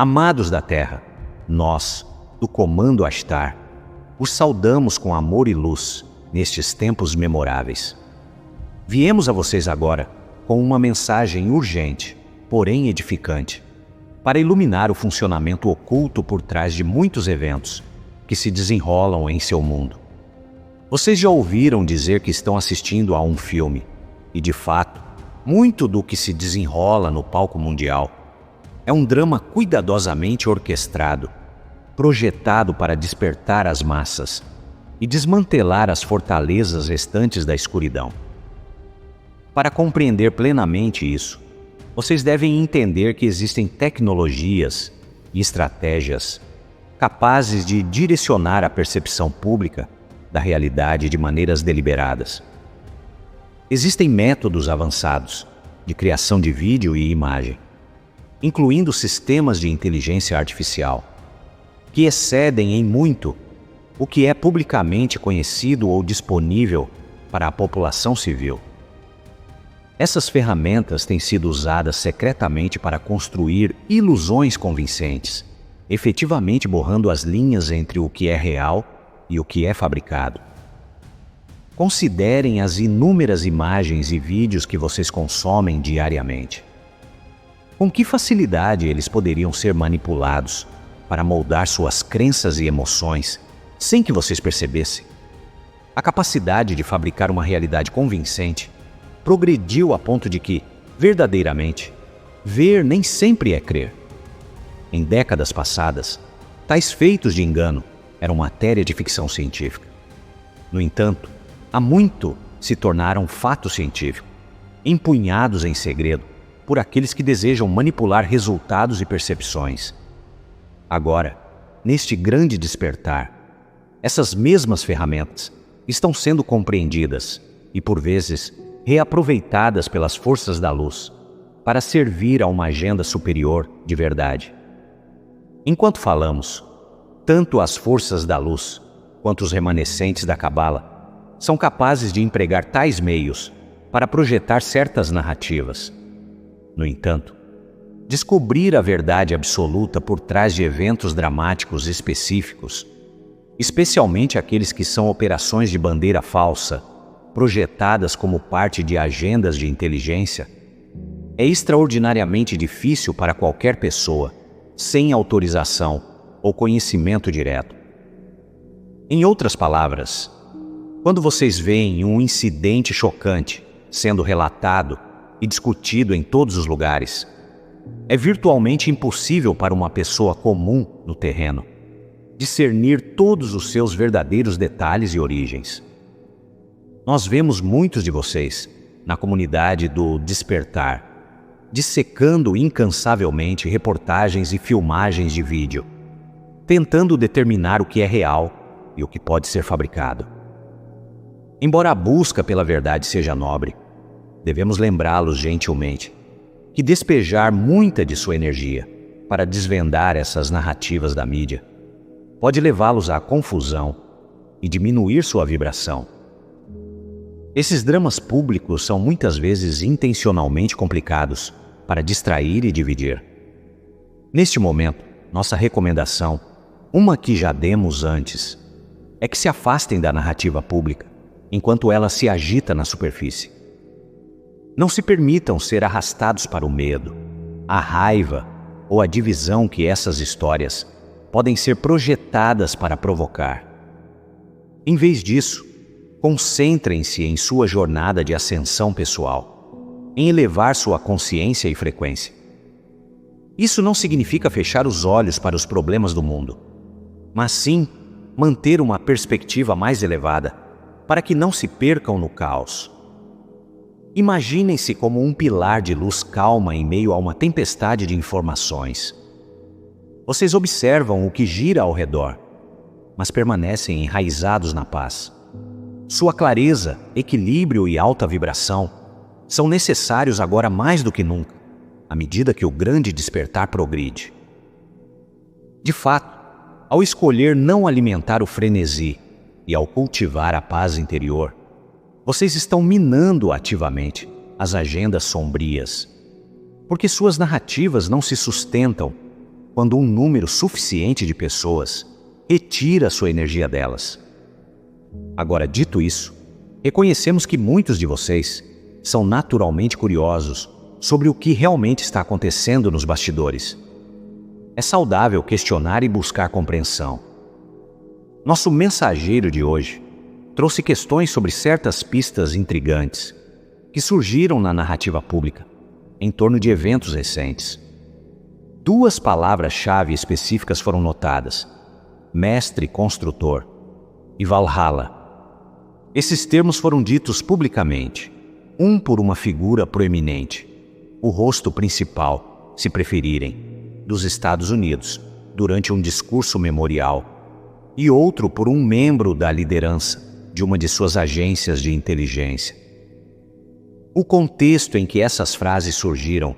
Amados da Terra, nós, do Comando Ashtar, os saudamos com amor e luz nestes tempos memoráveis. Viemos a vocês agora com uma mensagem urgente, porém edificante, para iluminar o funcionamento oculto por trás de muitos eventos que se desenrolam em seu mundo. Vocês já ouviram dizer que estão assistindo a um filme, e de fato, muito do que se desenrola no palco mundial é um drama cuidadosamente orquestrado, projetado para despertar as massas e desmantelar as fortalezas restantes da escuridão. Para compreender plenamente isso, vocês devem entender que existem tecnologias e estratégias capazes de direcionar a percepção pública da realidade de maneiras deliberadas. Existem métodos avançados de criação de vídeo e imagem, incluindo sistemas de inteligência artificial, que excedem em muito o que é publicamente conhecido ou disponível para a população civil. Essas ferramentas têm sido usadas secretamente para construir ilusões convincentes, efetivamente borrando as linhas entre o que é real e o que é fabricado. Considerem as inúmeras imagens e vídeos que vocês consomem diariamente. Com que facilidade eles poderiam ser manipulados para moldar suas crenças e emoções sem que vocês percebessem? A capacidade de fabricar uma realidade convincente progrediu a ponto de que, verdadeiramente, ver nem sempre é crer. Em décadas passadas, tais feitos de engano eram matéria de ficção científica. No entanto, há muito se tornaram fato científico, empunhados em segredo por aqueles que desejam manipular resultados e percepções. Agora, neste grande despertar, essas mesmas ferramentas estão sendo compreendidas e, por vezes, reaproveitadas pelas forças da luz para servir a uma agenda superior de verdade. Enquanto falamos, tanto as forças da luz quanto os remanescentes da Cabala são capazes de empregar tais meios para projetar certas narrativas. No entanto, descobrir a verdade absoluta por trás de eventos dramáticos específicos, especialmente aqueles que são operações de bandeira falsa, projetadas como parte de agendas de inteligência, é extraordinariamente difícil para qualquer pessoa, sem autorização ou conhecimento direto. Em outras palavras, quando vocês veem um incidente chocante sendo relatado e discutido em todos os lugares, é virtualmente impossível para uma pessoa comum no terreno discernir todos os seus verdadeiros detalhes e origens. Nós vemos muitos de vocês na comunidade do despertar, dissecando incansavelmente reportagens e filmagens de vídeo, tentando determinar o que é real e o que pode ser fabricado. Embora a busca pela verdade seja nobre, devemos lembrá-los gentilmente que despejar muita de sua energia para desvendar essas narrativas da mídia pode levá-los à confusão e diminuir sua vibração. Esses dramas públicos são muitas vezes intencionalmente complicados para distrair e dividir. Neste momento, nossa recomendação, uma que já demos antes, é que se afastem da narrativa pública enquanto ela se agita na superfície. Não se permitam ser arrastados para o medo, a raiva ou a divisão que essas histórias podem ser projetadas para provocar. Em vez disso, concentrem-se em sua jornada de ascensão pessoal, em elevar sua consciência e frequência. Isso não significa fechar os olhos para os problemas do mundo, mas sim manter uma perspectiva mais elevada para que não se percam no caos. Imaginem-se como um pilar de luz calma em meio a uma tempestade de informações. Vocês observam o que gira ao redor, mas permanecem enraizados na paz. Sua clareza, equilíbrio e alta vibração são necessários agora mais do que nunca, à medida que o grande despertar progride. De fato, ao escolher não alimentar o frenesi e ao cultivar a paz interior, vocês estão minando ativamente as agendas sombrias, porque suas narrativas não se sustentam quando um número suficiente de pessoas retira sua energia delas. Agora, dito isso, reconhecemos que muitos de vocês são naturalmente curiosos sobre o que realmente está acontecendo nos bastidores. É saudável questionar e buscar compreensão. Nosso mensageiro de hoje trouxe questões sobre certas pistas intrigantes que surgiram na narrativa pública em torno de eventos recentes. 2 palavras-chave específicas foram notadas: mestre construtor e Valhalla. Esses termos foram ditos publicamente, um por uma figura proeminente, o rosto principal, se preferirem, dos Estados Unidos, durante um discurso memorial, e outro por um membro da liderança de uma de suas agências de inteligência. O contexto em que essas frases surgiram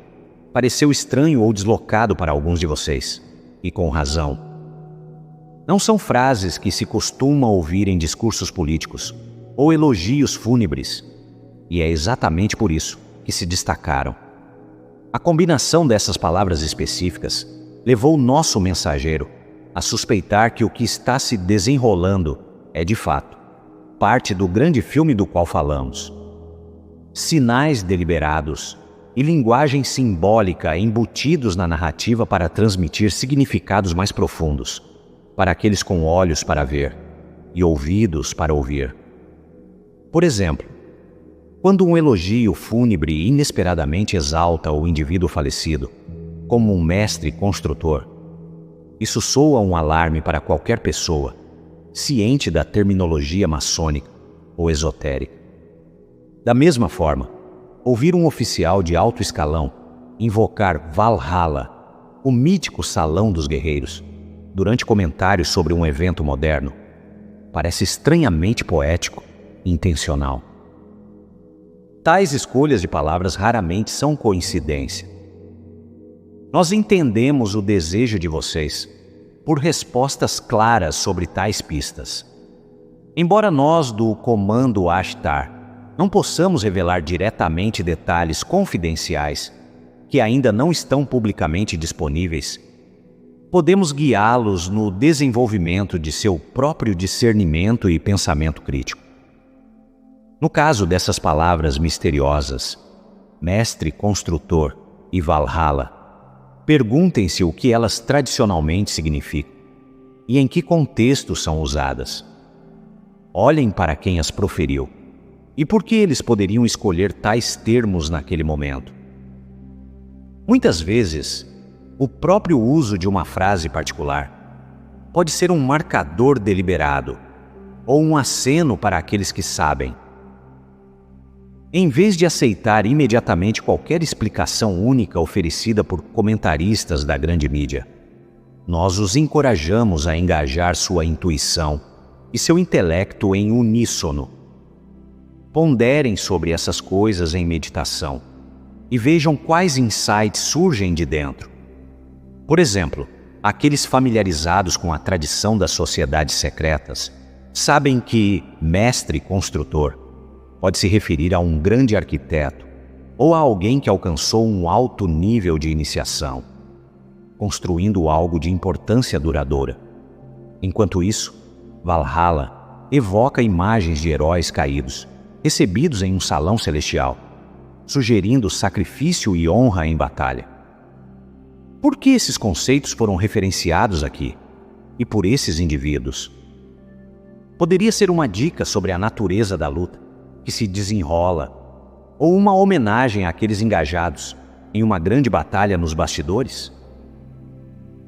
pareceu estranho ou deslocado para alguns de vocês, e com razão. Não são frases que se costuma ouvir em discursos políticos ou elogios fúnebres, e é exatamente por isso que se destacaram. A combinação dessas palavras específicas levou o nosso mensageiro a suspeitar que o que está se desenrolando é, de fato, parte do grande filme do qual falamos. Sinais deliberados e linguagem simbólica embutidos na narrativa para transmitir significados mais profundos, para aqueles com olhos para ver e ouvidos para ouvir. Por exemplo, quando um elogio fúnebre inesperadamente exalta o indivíduo falecido, como um mestre construtor, isso soa um alarme para qualquer pessoa, ciente da terminologia maçônica ou esotérica. Da mesma forma, ouvir um oficial de alto escalão invocar Valhalla, o mítico salão dos guerreiros, durante comentários sobre um evento moderno, parece estranhamente poético e intencional. Tais escolhas de palavras raramente são coincidência. Nós entendemos o desejo de vocês por respostas claras sobre tais pistas. Embora nós do Comando Ashtar não possamos revelar diretamente detalhes confidenciais que ainda não estão publicamente disponíveis, podemos guiá-los no desenvolvimento de seu próprio discernimento e pensamento crítico. No caso dessas palavras misteriosas, mestre construtor e Valhalla, perguntem-se o que elas tradicionalmente significam e em que contexto são usadas. Olhem para quem as proferiu e por que eles poderiam escolher tais termos naquele momento. Muitas vezes, o próprio uso de uma frase particular pode ser um marcador deliberado ou um aceno para aqueles que sabem. Em vez de aceitar imediatamente qualquer explicação única oferecida por comentaristas da grande mídia, nós os encorajamos a engajar sua intuição e seu intelecto em uníssono. Ponderem sobre essas coisas em meditação e vejam quais insights surgem de dentro. Por exemplo, aqueles familiarizados com a tradição das sociedades secretas sabem que mestre construtor pode se referir a um grande arquiteto ou a alguém que alcançou um alto nível de iniciação, construindo algo de importância duradoura. Enquanto isso, Valhalla evoca imagens de heróis caídos, recebidos em um salão celestial, sugerindo sacrifício e honra em batalha. Por que esses conceitos foram referenciados aqui e por esses indivíduos? Poderia ser uma dica sobre a natureza da luta que se desenrola, ou uma homenagem àqueles engajados em uma grande batalha nos bastidores?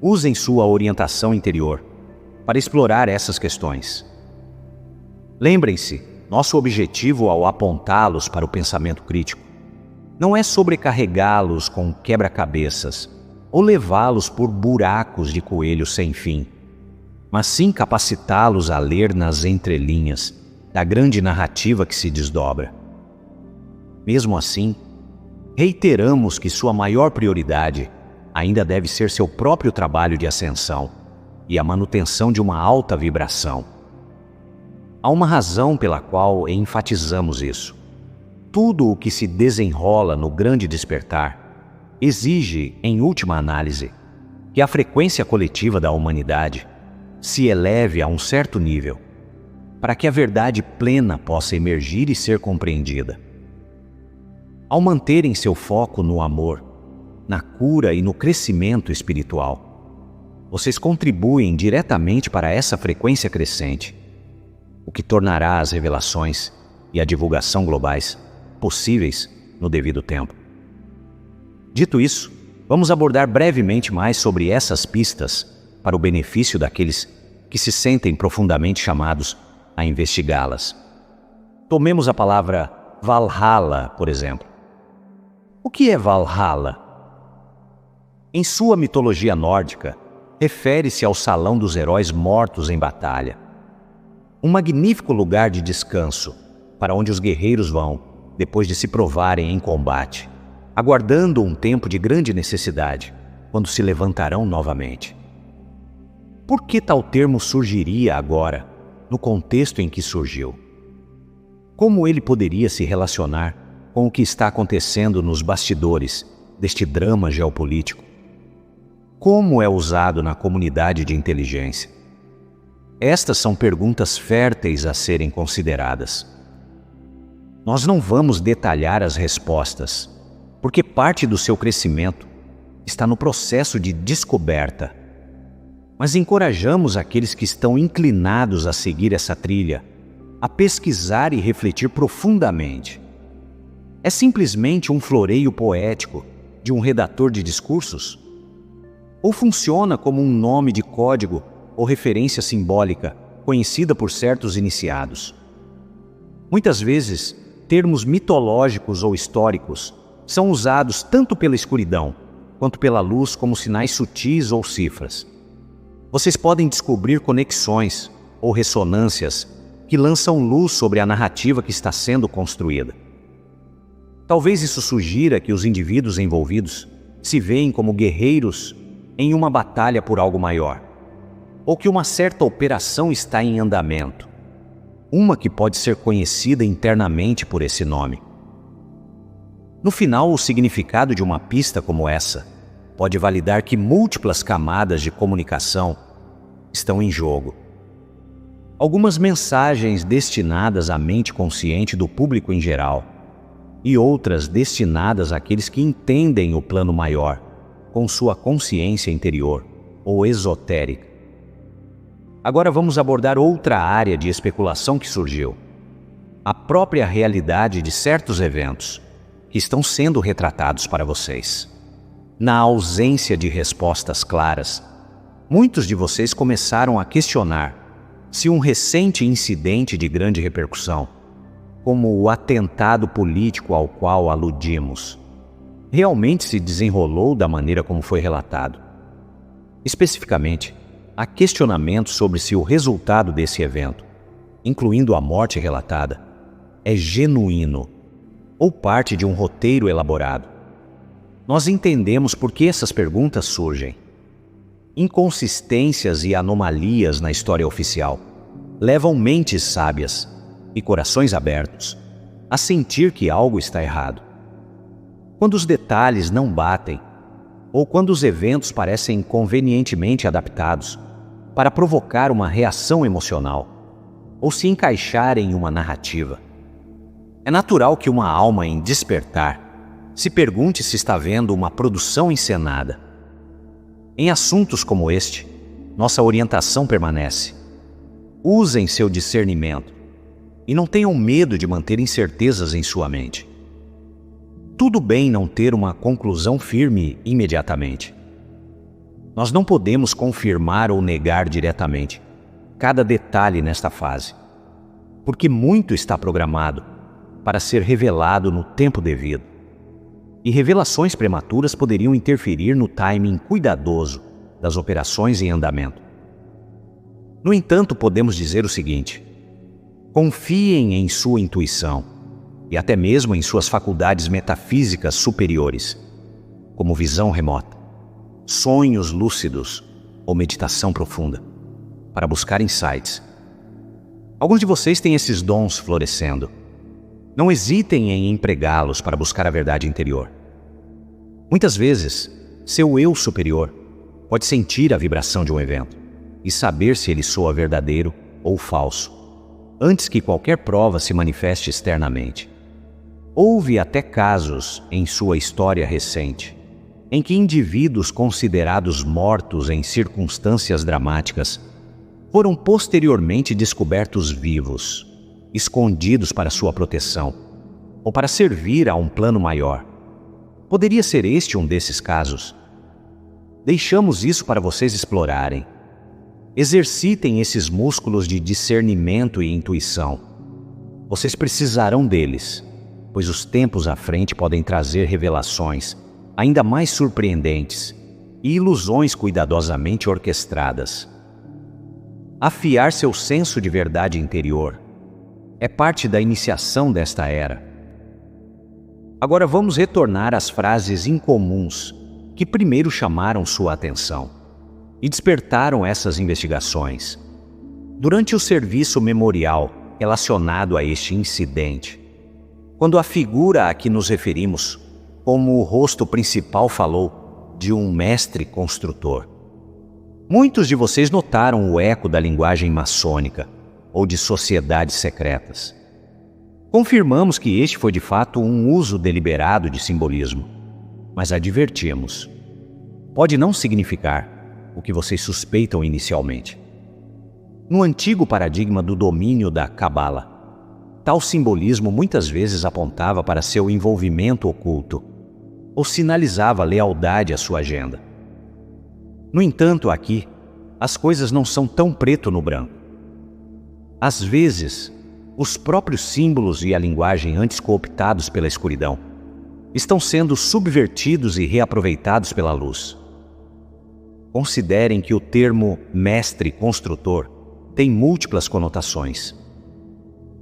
Usem sua orientação interior para explorar essas questões. Lembrem-se, nosso objetivo ao apontá-los para o pensamento crítico não é sobrecarregá-los com quebra-cabeças ou levá-los por buracos de coelho sem fim, mas sim capacitá-los a ler nas entrelinhas da grande narrativa que se desdobra. Mesmo assim, reiteramos que sua maior prioridade ainda deve ser seu próprio trabalho de ascensão e a manutenção de uma alta vibração. Há uma razão pela qual enfatizamos isso. Tudo o que se desenrola no grande despertar exige, em última análise, que a frequência coletiva da humanidade se eleve a um certo nível, para que a verdade plena possa emergir e ser compreendida. Ao manterem seu foco no amor, na cura e no crescimento espiritual, vocês contribuem diretamente para essa frequência crescente, o que tornará as revelações e a divulgação globais possíveis no devido tempo. Dito isso, vamos abordar brevemente mais sobre essas pistas para o benefício daqueles que se sentem profundamente chamados a investigá-las. Tomemos a palavra Valhalla, por exemplo. O que é Valhalla? Em sua mitologia nórdica, refere-se ao salão dos heróis mortos em batalha. Um magnífico lugar de descanso para onde os guerreiros vão depois de se provarem em combate, aguardando um tempo de grande necessidade, quando se levantarão novamente. Por que tal termo surgiria agora, no contexto em que surgiu? Como ele poderia se relacionar com o que está acontecendo nos bastidores deste drama geopolítico? Como é usado na comunidade de inteligência? Estas são perguntas férteis a serem consideradas. Nós não vamos detalhar as respostas, porque parte do seu crescimento está no processo de descoberta. Mas encorajamos aqueles que estão inclinados a seguir essa trilha a pesquisar e refletir profundamente. É simplesmente um floreio poético de um redator de discursos? Ou funciona como um nome de código ou referência simbólica conhecida por certos iniciados? Muitas vezes, termos mitológicos ou históricos são usados tanto pela escuridão quanto pela luz como sinais sutis ou cifras. Vocês podem descobrir conexões ou ressonâncias que lançam luz sobre a narrativa que está sendo construída. Talvez isso sugira que os indivíduos envolvidos se veem como guerreiros em uma batalha por algo maior, ou que uma certa operação está em andamento, uma que pode ser conhecida internamente por esse nome. No final, o significado de uma pista como essa pode validar que múltiplas camadas de comunicação estão em jogo. Algumas mensagens destinadas à mente consciente do público em geral, e outras destinadas àqueles que entendem o plano maior, com sua consciência interior ou esotérica. Agora vamos abordar outra área de especulação que surgiu: a própria realidade de certos eventos que estão sendo retratados para vocês. Na ausência de respostas claras, muitos de vocês começaram a questionar se um recente incidente de grande repercussão, como o atentado político ao qual aludimos, realmente se desenrolou da maneira como foi relatado. Especificamente, há questionamentos sobre se o resultado desse evento, incluindo a morte relatada, é genuíno ou parte de um roteiro elaborado. Nós entendemos por que essas perguntas surgem. Inconsistências e anomalias na história oficial levam mentes sábias e corações abertos a sentir que algo está errado. Quando os detalhes não batem, ou quando os eventos parecem convenientemente adaptados para provocar uma reação emocional ou se encaixar em uma narrativa, é natural que uma alma em despertar se pergunte se está vendo uma produção encenada. Em assuntos como este, nossa orientação permanece. Usem seu discernimento e não tenham medo de manter incertezas em sua mente. Tudo bem não ter uma conclusão firme imediatamente. Nós não podemos confirmar ou negar diretamente cada detalhe nesta fase, porque muito está programado para ser revelado no tempo devido. E revelações prematuras poderiam interferir no timing cuidadoso das operações em andamento. No entanto, podemos dizer o seguinte: confiem em sua intuição e até mesmo em suas faculdades metafísicas superiores, como visão remota, sonhos lúcidos ou meditação profunda, para buscar insights. Alguns de vocês têm esses dons florescendo. Não hesitem em empregá-los para buscar a verdade interior. Muitas vezes, seu eu superior pode sentir a vibração de um evento e saber se ele soa verdadeiro ou falso, antes que qualquer prova se manifeste externamente. Houve até casos em sua história recente em que indivíduos considerados mortos em circunstâncias dramáticas foram posteriormente descobertos vivos, escondidos para sua proteção ou para servir a um plano maior. Poderia ser este um desses casos? Deixamos isso para vocês explorarem. Exercitem esses músculos de discernimento e intuição. Vocês precisarão deles, pois os tempos à frente podem trazer revelações ainda mais surpreendentes e ilusões cuidadosamente orquestradas. Afiar seu senso de verdade interior é parte da iniciação desta era. Agora vamos retornar às frases incomuns que primeiro chamaram sua atenção e despertaram essas investigações. Durante o serviço memorial relacionado a este incidente, quando a figura a que nos referimos como o rosto principal falou de um mestre construtor, muitos de vocês notaram o eco da linguagem maçônica ou de sociedades secretas. Confirmamos que este foi de fato um uso deliberado de simbolismo, mas advertimos: pode não significar o que vocês suspeitam inicialmente. No antigo paradigma do domínio da Cabala, tal simbolismo muitas vezes apontava para seu envolvimento oculto ou sinalizava lealdade à sua agenda. No entanto, aqui, as coisas não são tão preto no branco. Às vezes, os próprios símbolos e a linguagem antes cooptados pela escuridão estão sendo subvertidos e reaproveitados pela luz. Considerem que o termo mestre construtor tem múltiplas conotações.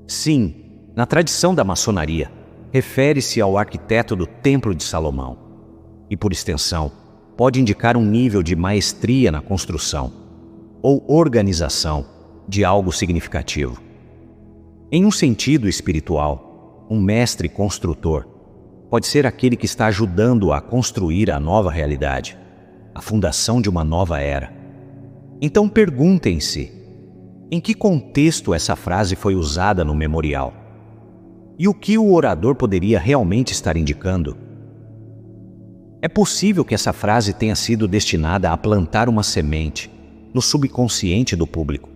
Sim, na tradição da maçonaria, refere-se ao arquiteto do Templo de Salomão e, por extensão, pode indicar um nível de maestria na construção ou organização de algo significativo. Em um sentido espiritual, um mestre construtor pode ser aquele que está ajudando a construir a nova realidade, a fundação de uma nova era. Então perguntem-se, em que contexto essa frase foi usada no memorial? E o que o orador poderia realmente estar indicando? É possível que essa frase tenha sido destinada a plantar uma semente no subconsciente do público,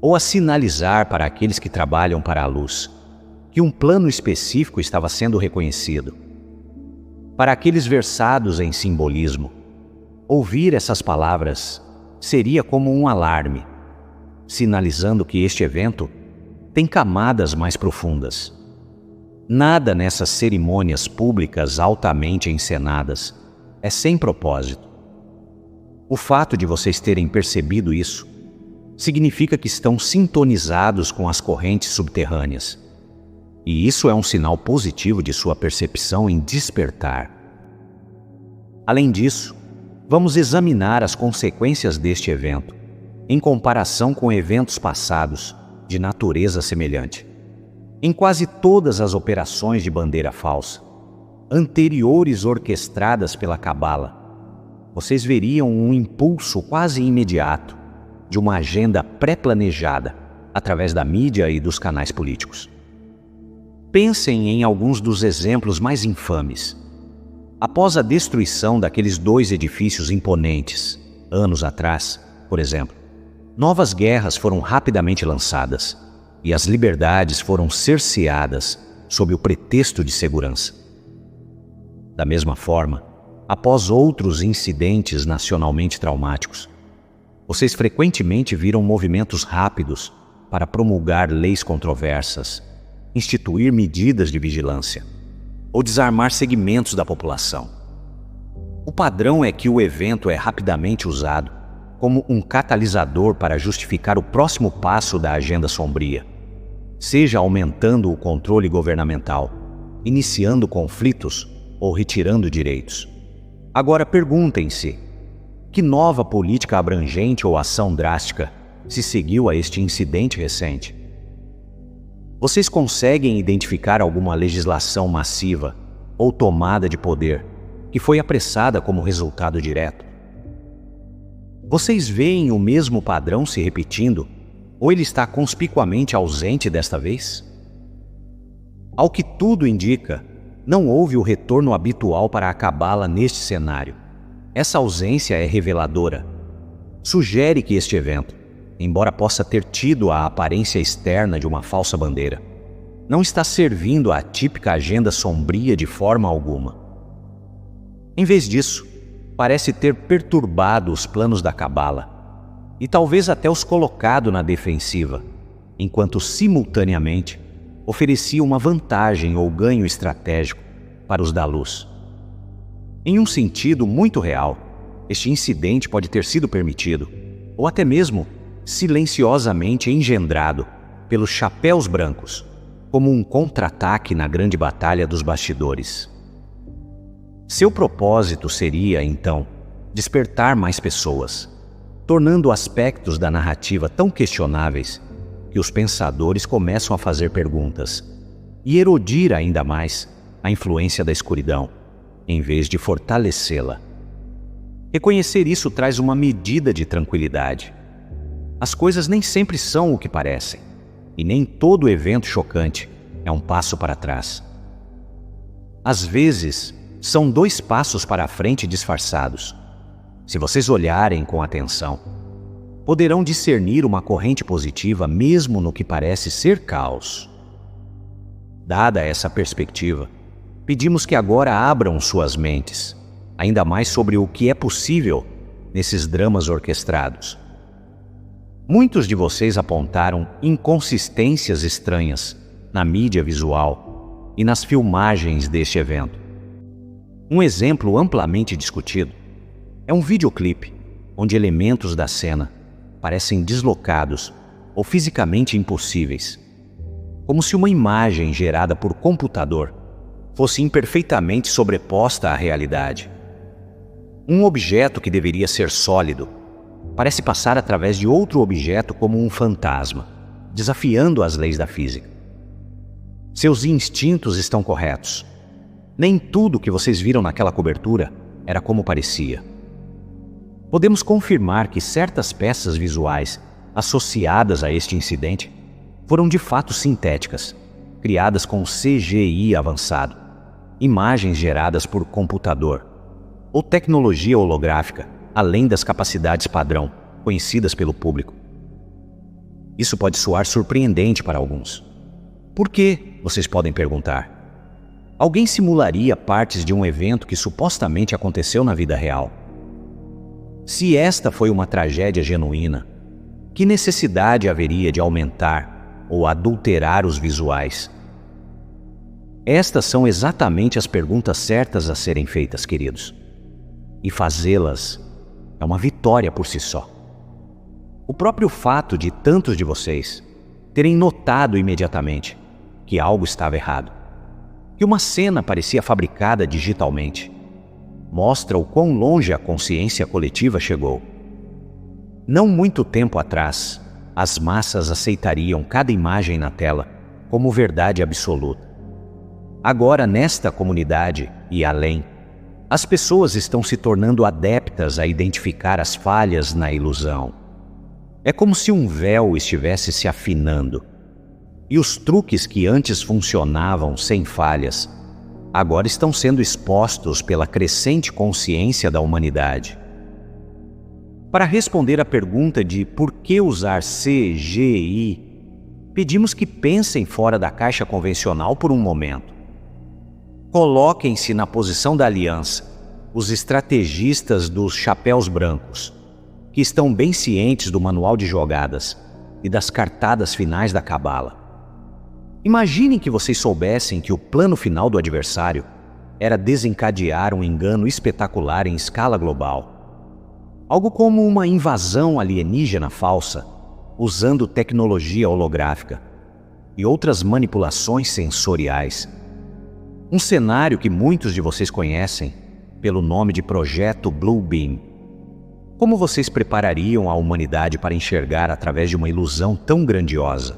ou a sinalizar para aqueles que trabalham para a luz que um plano específico estava sendo reconhecido. Para aqueles versados em simbolismo, ouvir essas palavras seria como um alarme, sinalizando que este evento tem camadas mais profundas. Nada nessas cerimônias públicas altamente encenadas é sem propósito. O fato de vocês terem percebido isso significa que estão sintonizados com as correntes subterrâneas. E isso é um sinal positivo de sua percepção em despertar. Além disso, vamos examinar as consequências deste evento em comparação com eventos passados de natureza semelhante. Em quase todas as operações de bandeira falsa, anteriores orquestradas pela Cabala, vocês veriam um impulso quase imediato de uma agenda pré-planejada através da mídia e dos canais políticos. Pensem em alguns dos exemplos mais infames. Após a destruição daqueles 2 edifícios imponentes, anos atrás, por exemplo, novas guerras foram rapidamente lançadas e as liberdades foram cerceadas sob o pretexto de segurança. Da mesma forma, após outros incidentes nacionalmente traumáticos, vocês frequentemente viram movimentos rápidos para promulgar leis controversas, instituir medidas de vigilância ou desarmar segmentos da população. O padrão é que o evento é rapidamente usado como um catalisador para justificar o próximo passo da agenda sombria, seja aumentando o controle governamental, iniciando conflitos ou retirando direitos. Agora perguntem-se, que nova política abrangente ou ação drástica se seguiu a este incidente recente? Vocês conseguem identificar alguma legislação massiva ou tomada de poder que foi apressada como resultado direto? Vocês veem o mesmo padrão se repetindo, ou ele está conspicuamente ausente desta vez? Ao que tudo indica, não houve o retorno habitual para a cabala neste cenário. Essa ausência é reveladora. Sugere que este evento, embora possa ter tido a aparência externa de uma falsa bandeira, não está servindo à típica agenda sombria de forma alguma. Em vez disso, parece ter perturbado os planos da cabala e talvez até os colocado na defensiva, enquanto simultaneamente oferecia uma vantagem ou ganho estratégico para os da luz. Em um sentido muito real, este incidente pode ter sido permitido, ou até mesmo silenciosamente engendrado pelos chapéus brancos, como um contra-ataque na grande batalha dos bastidores. Seu propósito seria, então, despertar mais pessoas, tornando aspectos da narrativa tão questionáveis que os pensadores começam a fazer perguntas e erodir ainda mais a influência da escuridão, em vez de fortalecê-la. Reconhecer isso traz uma medida de tranquilidade. As coisas nem sempre são o que parecem, e nem todo evento chocante é um passo para trás. Às vezes, são 2 passos para a frente disfarçados. Se vocês olharem com atenção, poderão discernir uma corrente positiva mesmo no que parece ser caos. Dada essa perspectiva, pedimos que agora abram suas mentes, ainda mais sobre o que é possível nesses dramas orquestrados. Muitos de vocês apontaram inconsistências estranhas na mídia visual e nas filmagens deste evento. Um exemplo amplamente discutido é um videoclipe onde elementos da cena parecem deslocados ou fisicamente impossíveis, como se uma imagem gerada por computador fosse imperfeitamente sobreposta à realidade. Um objeto que deveria ser sólido parece passar através de outro objeto como um fantasma, desafiando as leis da física. Seus instintos estão corretos. Nem tudo que vocês viram naquela cobertura era como parecia. Podemos confirmar que certas peças visuais associadas a este incidente foram de fato sintéticas, criadas com CGI avançado, imagens geradas por computador, ou tecnologia holográfica, além das capacidades padrão, conhecidas pelo público. Isso pode soar surpreendente para alguns. Por quê? Vocês podem perguntar. Alguém simularia partes de um evento que supostamente aconteceu na vida real? Se esta foi uma tragédia genuína, que necessidade haveria de aumentar ou adulterar os visuais? Estas são exatamente as perguntas certas a serem feitas, queridos. E fazê-las é uma vitória por si só. O próprio fato de tantos de vocês terem notado imediatamente que algo estava errado, que uma cena parecia fabricada digitalmente, mostra o quão longe a consciência coletiva chegou. Não muito tempo atrás, as massas aceitariam cada imagem na tela como verdade absoluta. Agora, nesta comunidade e além, as pessoas estão se tornando adeptas a identificar as falhas na ilusão. É como se um véu estivesse se afinando, e os truques que antes funcionavam sem falhas, agora estão sendo expostos pela crescente consciência da humanidade. Para responder à pergunta de por que usar CGI, pedimos que pensem fora da caixa convencional por um momento. Coloquem-se na posição da aliança, os estrategistas dos chapéus brancos, que estão bem cientes do manual de jogadas e das cartadas finais da cabala. Imaginem que vocês soubessem que o plano final do adversário era desencadear um engano espetacular em escala global. Algo como uma invasão alienígena falsa, usando tecnologia holográfica e outras manipulações sensoriais. Um cenário que muitos de vocês conhecem pelo nome de Projeto Blue Beam. Como vocês preparariam a humanidade para enxergar através de uma ilusão tão grandiosa?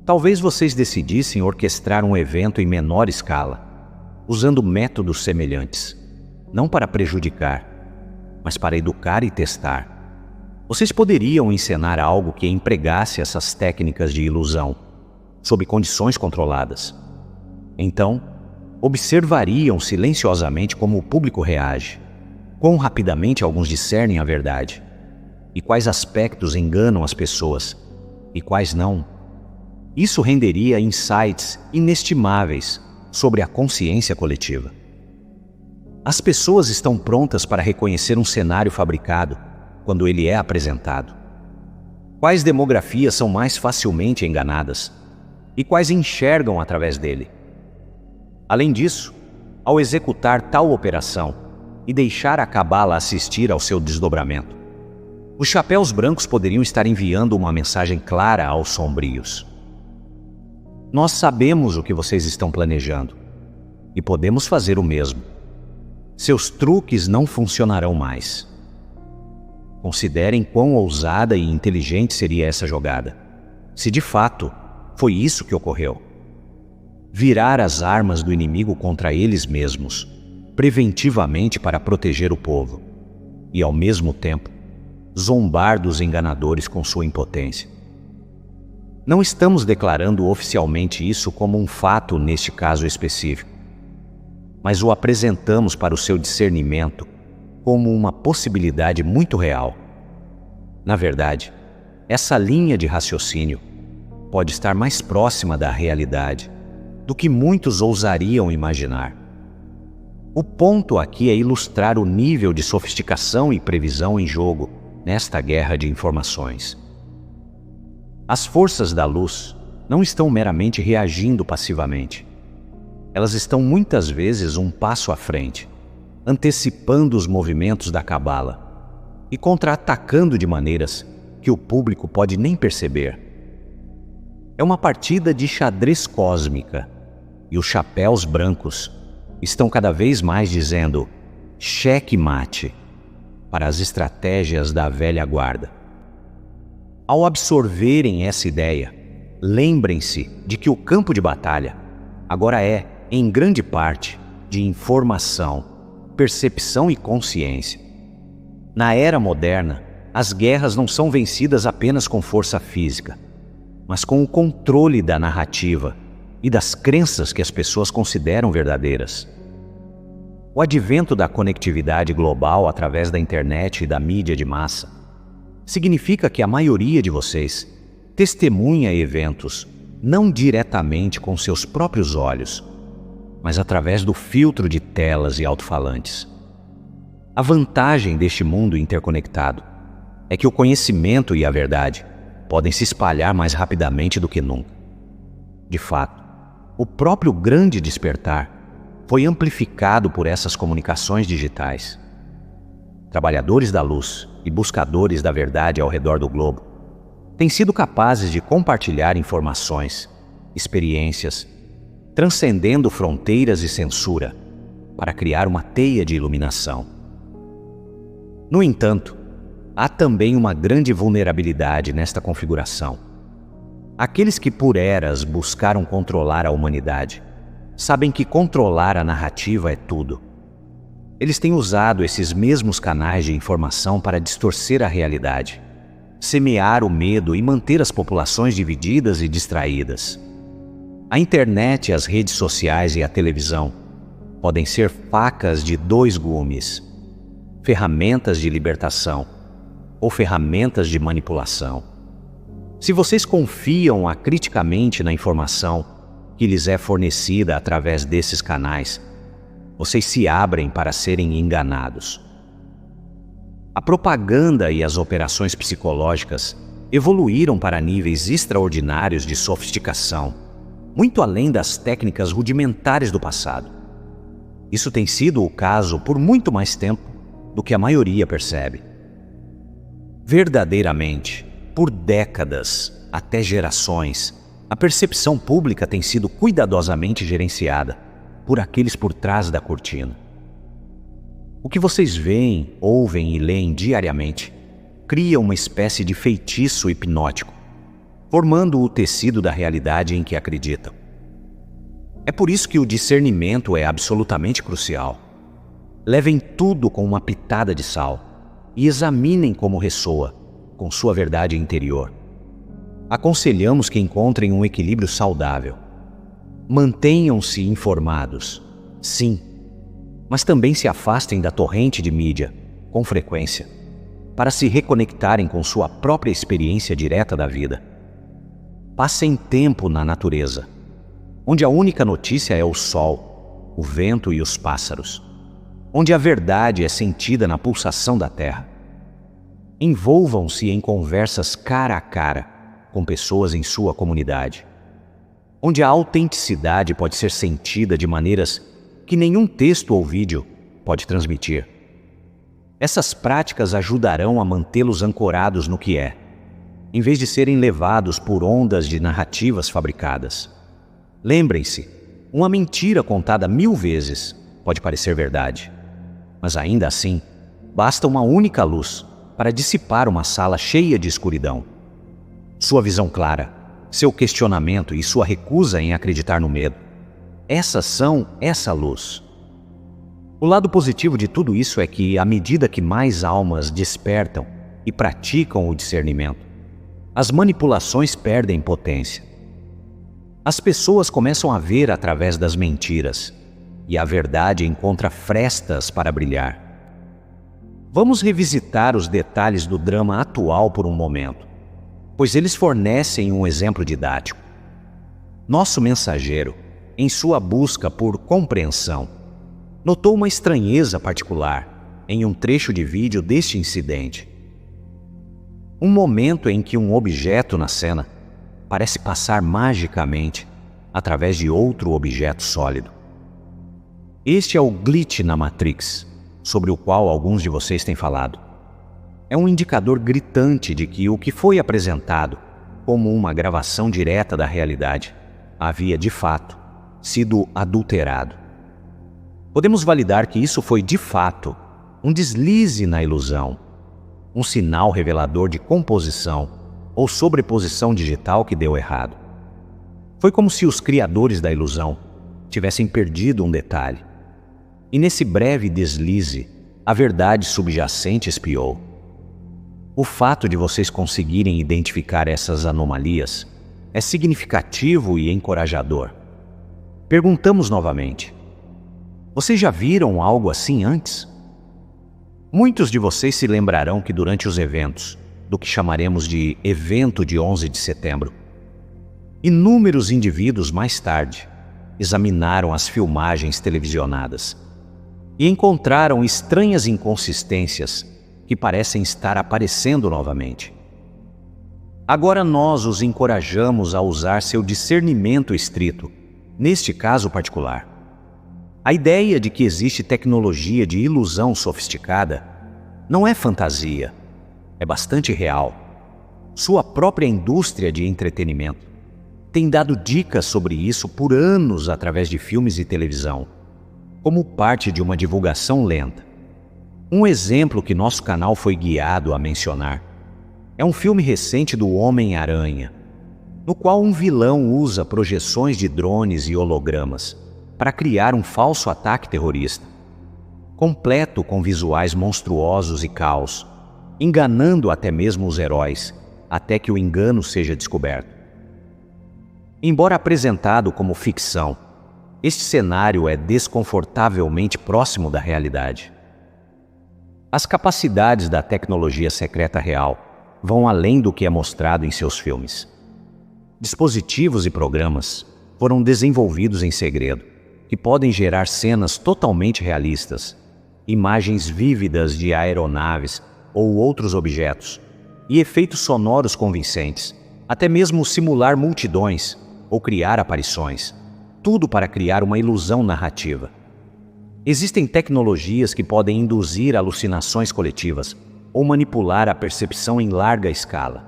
Talvez vocês decidissem orquestrar um evento em menor escala, usando métodos semelhantes, não para prejudicar, mas para educar e testar. Vocês poderiam encenar algo que empregasse essas técnicas de ilusão, sob condições controladas. Então, observariam silenciosamente como o público reage, quão rapidamente alguns discernem a verdade, e quais aspectos enganam as pessoas, e quais não. Isso renderia insights inestimáveis sobre a consciência coletiva. As pessoas estão prontas para reconhecer um cenário fabricado quando ele é apresentado. Quais demografias são mais facilmente enganadas e quais enxergam através dele? Além disso, ao executar tal operação e deixar a cabala assistir ao seu desdobramento, os chapéus brancos poderiam estar enviando uma mensagem clara aos sombrios. Nós sabemos o que vocês estão planejando e podemos fazer o mesmo. Seus truques não funcionarão mais. Considerem quão ousada e inteligente seria essa jogada, se de fato foi isso que ocorreu. Virar as armas do inimigo contra eles mesmos, preventivamente para proteger o povo, e ao mesmo tempo, zombar dos enganadores com sua impotência. Não estamos declarando oficialmente isso como um fato neste caso específico, mas o apresentamos para o seu discernimento como uma possibilidade muito real. Na verdade, essa linha de raciocínio pode estar mais próxima da realidade do que muitos ousariam imaginar. O ponto aqui é ilustrar o nível de sofisticação e previsão em jogo nesta guerra de informações. As forças da luz não estão meramente reagindo passivamente. Elas estão muitas vezes um passo à frente, antecipando os movimentos da cabala e contra-atacando de maneiras que o público pode nem perceber. É uma partida de xadrez cósmica e os chapéus brancos estão cada vez mais dizendo cheque mate para as estratégias da velha guarda. Ao absorverem essa ideia, lembrem-se de que o campo de batalha agora é, em grande parte, de informação, percepção e consciência. Na era moderna, as guerras não são vencidas apenas com força física, mas com o controle da narrativa e das crenças que as pessoas consideram verdadeiras. O advento da conectividade global através da internet e da mídia de massa significa que a maioria de vocês testemunha eventos não diretamente com seus próprios olhos, mas através do filtro de telas e alto-falantes. A vantagem deste mundo interconectado é que o conhecimento e a verdade podem se espalhar mais rapidamente do que nunca. De fato, o próprio grande despertar foi amplificado por essas comunicações digitais. Trabalhadores da luz e buscadores da verdade ao redor do globo têm sido capazes de compartilhar informações, experiências, transcendendo fronteiras e censura, para criar uma teia de iluminação. No entanto, há também uma grande vulnerabilidade nesta configuração. Aqueles que por eras buscaram controlar a humanidade sabem que controlar a narrativa é tudo. Eles têm usado esses mesmos canais de informação para distorcer a realidade, semear o medo e manter as populações divididas e distraídas. A internet, as redes sociais e a televisão podem ser facas de dois gumes, ferramentas de libertação ou ferramentas de manipulação. Se vocês confiam acriticamente na informação que lhes é fornecida através desses canais, vocês se abrem para serem enganados. A propaganda e as operações psicológicas evoluíram para níveis extraordinários de sofisticação, muito além das técnicas rudimentares do passado. Isso tem sido o caso por muito mais tempo do que a maioria percebe. Verdadeiramente, por décadas, até gerações, a percepção pública tem sido cuidadosamente gerenciada por aqueles por trás da cortina. O que vocês veem, ouvem e leem diariamente cria uma espécie de feitiço hipnótico, formando o tecido da realidade em que acreditam. É por isso que o discernimento é absolutamente crucial. Levem tudo com uma pitada de sal e examinem como ressoa com sua verdade interior. Aconselhamos que encontrem um equilíbrio saudável. Mantenham-se informados, sim, mas também se afastem da torrente de mídia, com frequência, para se reconectarem com sua própria experiência direta da vida. Passem tempo na natureza, onde a única notícia é o sol, o vento e os pássaros, onde a verdade é sentida na pulsação da terra. Envolvam-se em conversas cara a cara com pessoas em sua comunidade, onde a autenticidade pode ser sentida de maneiras que nenhum texto ou vídeo pode transmitir. Essas práticas ajudarão a mantê-los ancorados no que é, em vez de serem levados por ondas de narrativas fabricadas. Lembrem-se, uma mentira contada 1000 vezes pode parecer verdade, mas ainda assim, basta uma única luz para dissipar uma sala cheia de escuridão. Sua visão clara, seu questionamento e sua recusa em acreditar no medo. Essas são essa luz. O lado positivo de tudo isso é que, à medida que mais almas despertam e praticam o discernimento, as manipulações perdem potência. As pessoas começam a ver através das mentiras e a verdade encontra frestas para brilhar. Vamos revisitar os detalhes do drama atual por um momento, pois eles fornecem um exemplo didático. Nosso mensageiro, em sua busca por compreensão, notou uma estranheza particular em um trecho de vídeo deste incidente. Um momento em que um objeto na cena parece passar magicamente através de outro objeto sólido. Este é o glitch na Matrix, sobre o qual alguns de vocês têm falado. É um indicador gritante de que o que foi apresentado como uma gravação direta da realidade havia, de fato, sido adulterado. Podemos validar que isso foi, de fato, um deslize na ilusão, um sinal revelador de composição ou sobreposição digital que deu errado. Foi como se os criadores da ilusão tivessem perdido um detalhe. E nesse breve deslize, a verdade subjacente espiou. O fato de vocês conseguirem identificar essas anomalias é significativo e encorajador. Perguntamos novamente: vocês já viram algo assim antes? Muitos de vocês se lembrarão que durante os eventos, do que chamaremos de evento de 11 de setembro, inúmeros indivíduos mais tarde examinaram as filmagens televisionadas e encontraram estranhas inconsistências que parecem estar aparecendo novamente. Agora nós os encorajamos a usar seu discernimento estrito, neste caso particular. A ideia de que existe tecnologia de ilusão sofisticada não é fantasia, é bastante real. Sua própria indústria de entretenimento tem dado dicas sobre isso por anos através de filmes e televisão, como parte de uma divulgação lenta. Um exemplo que nosso canal foi guiado a mencionar é um filme recente do Homem-Aranha, no qual um vilão usa projeções de drones e hologramas para criar um falso ataque terrorista, completo com visuais monstruosos e caos, enganando até mesmo os heróis, até que o engano seja descoberto. Embora apresentado como ficção, este cenário é desconfortavelmente próximo da realidade. As capacidades da tecnologia secreta real vão além do que é mostrado em seus filmes. Dispositivos e programas foram desenvolvidos em segredo, que podem gerar cenas totalmente realistas, imagens vívidas de aeronaves ou outros objetos, e efeitos sonoros convincentes, até mesmo simular multidões ou criar aparições, tudo para criar uma ilusão narrativa. Existem tecnologias que podem induzir alucinações coletivas ou manipular a percepção em larga escala.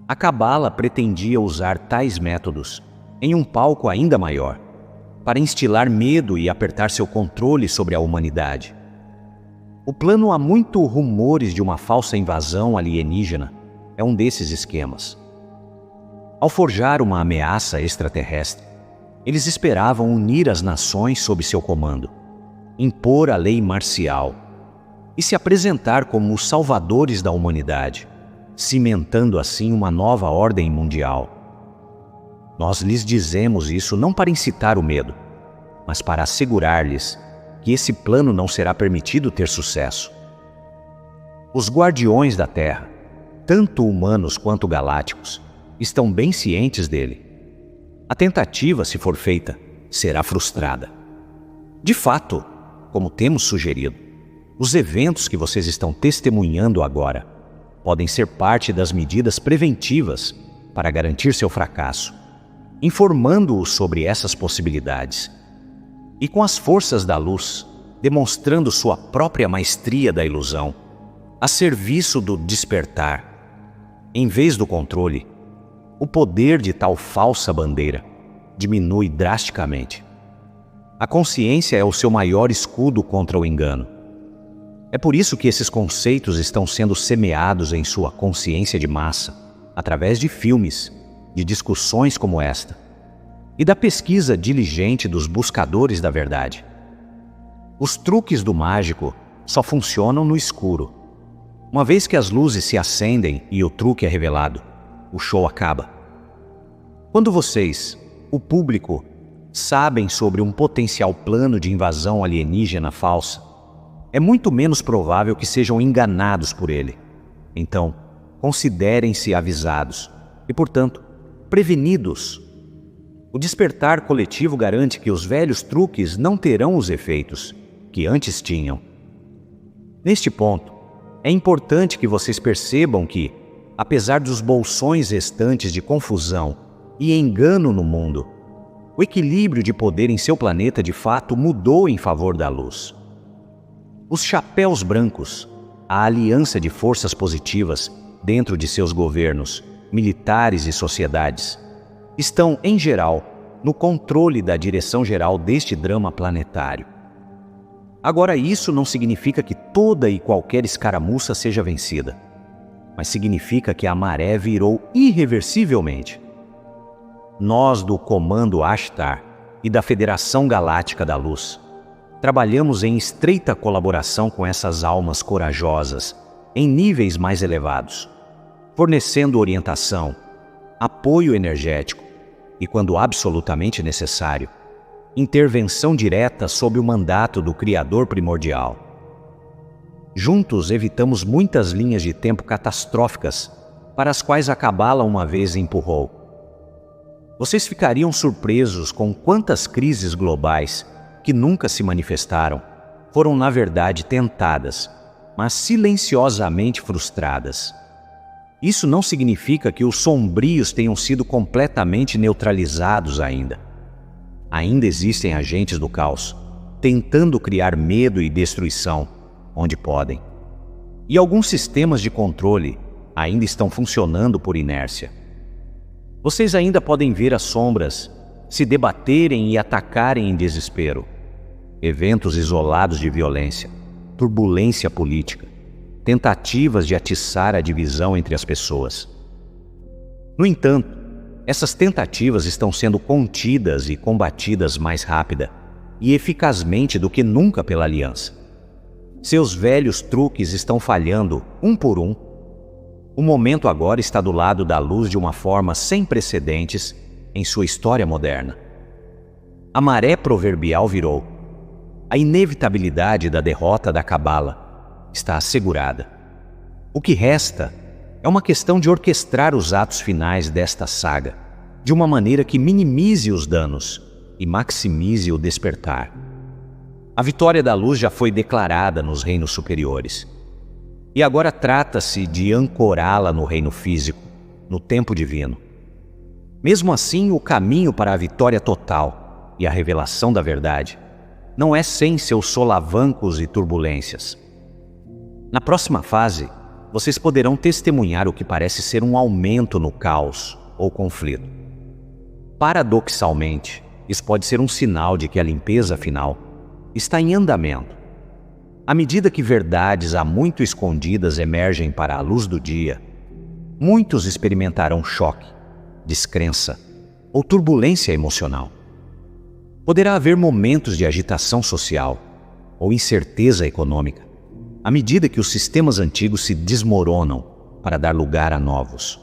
A Cabala pretendia usar tais métodos em um palco ainda maior, para instilar medo e apertar seu controle sobre a humanidade. O plano há muito rumores de uma falsa invasão alienígena é um desses esquemas. Ao forjar uma ameaça extraterrestre, eles esperavam unir as nações sob seu comando, impor a lei marcial, e se apresentar como os salvadores da humanidade, cimentando assim uma nova ordem mundial. Nós lhes dizemos isso não para incitar o medo, mas para assegurar-lhes que esse plano não será permitido ter sucesso. Os guardiões da Terra, tanto humanos quanto galácticos, estão bem cientes dele. A tentativa, se for feita, será frustrada. De fato, como temos sugerido, os eventos que vocês estão testemunhando agora podem ser parte das medidas preventivas para garantir seu fracasso, informando-os sobre essas possibilidades. E com as forças da luz, demonstrando sua própria maestria da ilusão, a serviço do despertar, em vez do controle, o poder de tal falsa bandeira diminui drasticamente. A consciência é o seu maior escudo contra o engano. É por isso que esses conceitos estão sendo semeados em sua consciência de massa, através de filmes, de discussões como esta, e da pesquisa diligente dos buscadores da verdade. Os truques do mágico só funcionam no escuro. Uma vez que as luzes se acendem e o truque é revelado, o show acaba. Quando vocês, o público, sabem sobre um potencial plano de invasão alienígena falsa, é muito menos provável que sejam enganados por ele. Então, considerem-se avisados e, portanto, prevenidos. O despertar coletivo garante que os velhos truques não terão os efeitos que antes tinham. Neste ponto, é importante que vocês percebam que, apesar dos bolsões restantes de confusão e engano no mundo, o equilíbrio de poder em seu planeta de fato mudou em favor da luz. Os chapéus brancos, a aliança de forças positivas dentro de seus governos, militares e sociedades, estão, em geral, no controle da direção geral deste drama planetário. Agora, isso não significa que toda e qualquer escaramuça seja vencida, mas significa que a maré virou irreversivelmente. Nós do Comando Ashtar e da Federação Galáctica da Luz trabalhamos em estreita colaboração com essas almas corajosas em níveis mais elevados, fornecendo orientação, apoio energético e, quando absolutamente necessário, intervenção direta sob o mandato do Criador primordial. Juntos evitamos muitas linhas de tempo catastróficas para as quais a Cabala uma vez empurrou. Vocês ficariam surpresos com quantas crises globais que nunca se manifestaram foram, na verdade, tentadas, mas silenciosamente frustradas. Isso não significa que os sombrios tenham sido completamente neutralizados ainda. Ainda existem agentes do caos, tentando criar medo e destruição onde podem. E alguns sistemas de controle ainda estão funcionando por inércia. Vocês ainda podem ver as sombras se debaterem e atacarem em desespero. Eventos isolados de violência, turbulência política, tentativas de atiçar a divisão entre as pessoas. No entanto, essas tentativas estão sendo contidas e combatidas mais rápida e eficazmente do que nunca pela Aliança. Seus velhos truques estão falhando um por um. O momento agora está do lado da luz de uma forma sem precedentes em sua história moderna. A maré proverbial virou. A inevitabilidade da derrota da Cabala está assegurada. O que resta é uma questão de orquestrar os atos finais desta saga de uma maneira que minimize os danos e maximize o despertar. A vitória da luz já foi declarada nos reinos superiores. E agora trata-se de ancorá-la no reino físico, no tempo divino. Mesmo assim, o caminho para a vitória total e a revelação da verdade não é sem seus solavancos e turbulências. Na próxima fase, vocês poderão testemunhar o que parece ser um aumento no caos ou conflito. Paradoxalmente, isso pode ser um sinal de que a limpeza final está em andamento. À medida que verdades há muito escondidas emergem para a luz do dia, muitos experimentarão choque, descrença ou turbulência emocional. Poderá haver momentos de agitação social ou incerteza econômica, à medida que os sistemas antigos se desmoronam para dar lugar a novos.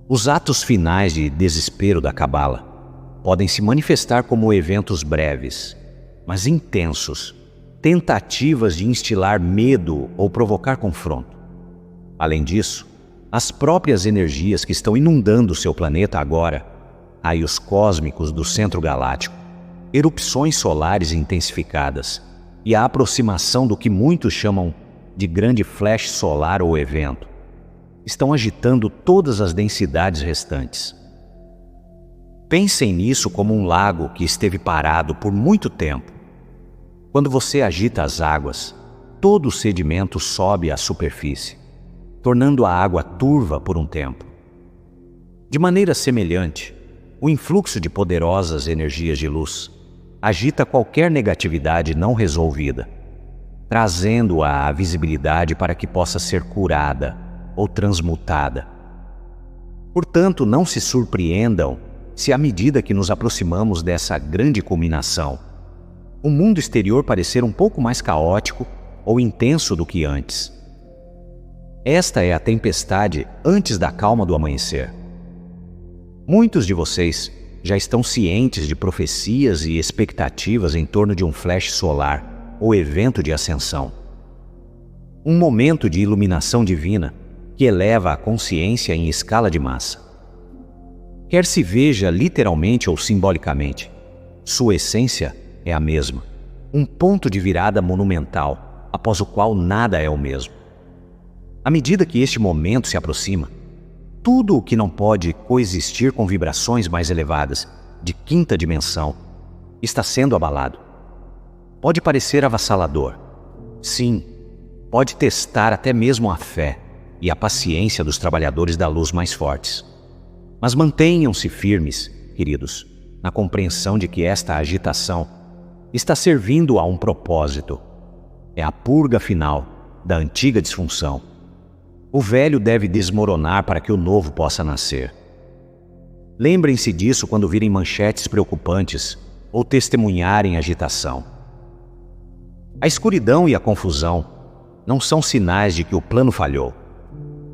Os atos finais de desespero da Cabala podem se manifestar como eventos breves, mas intensos, tentativas de instilar medo ou provocar confronto. Além disso, as próprias energias que estão inundando seu planeta agora, raios cósmicos do centro galáctico, erupções solares intensificadas e a aproximação do que muitos chamam de grande flash solar ou evento, estão agitando todas as densidades restantes. Pensem nisso como um lago que esteve parado por muito tempo. Quando você agita as águas, todo o sedimento sobe à superfície, tornando a água turva por um tempo. De maneira semelhante, o influxo de poderosas energias de luz agita qualquer negatividade não resolvida, trazendo-a à visibilidade para que possa ser curada ou transmutada. Portanto, não se surpreendam se, à medida que nos aproximamos dessa grande culminação, o mundo exterior parecer um pouco mais caótico ou intenso do que antes. Esta é a tempestade antes da calma do amanhecer. Muitos de vocês já estão cientes de profecias e expectativas em torno de um flash solar ou evento de ascensão. Um momento de iluminação divina que eleva a consciência em escala de massa. Quer se veja literalmente ou simbolicamente, sua essência é a mesma, um ponto de virada monumental, após o qual nada é o mesmo. À medida que este momento se aproxima, tudo o que não pode coexistir com vibrações mais elevadas, de quinta dimensão, está sendo abalado. Pode parecer avassalador. Sim, pode testar até mesmo a fé e a paciência dos trabalhadores da luz mais fortes. Mas mantenham-se firmes, queridos, na compreensão de que esta agitação está servindo a um propósito. É a purga final da antiga disfunção. O velho deve desmoronar para que o novo possa nascer. Lembrem-se disso quando virem manchetes preocupantes ou testemunharem agitação. A escuridão e a confusão não são sinais de que o plano falhou,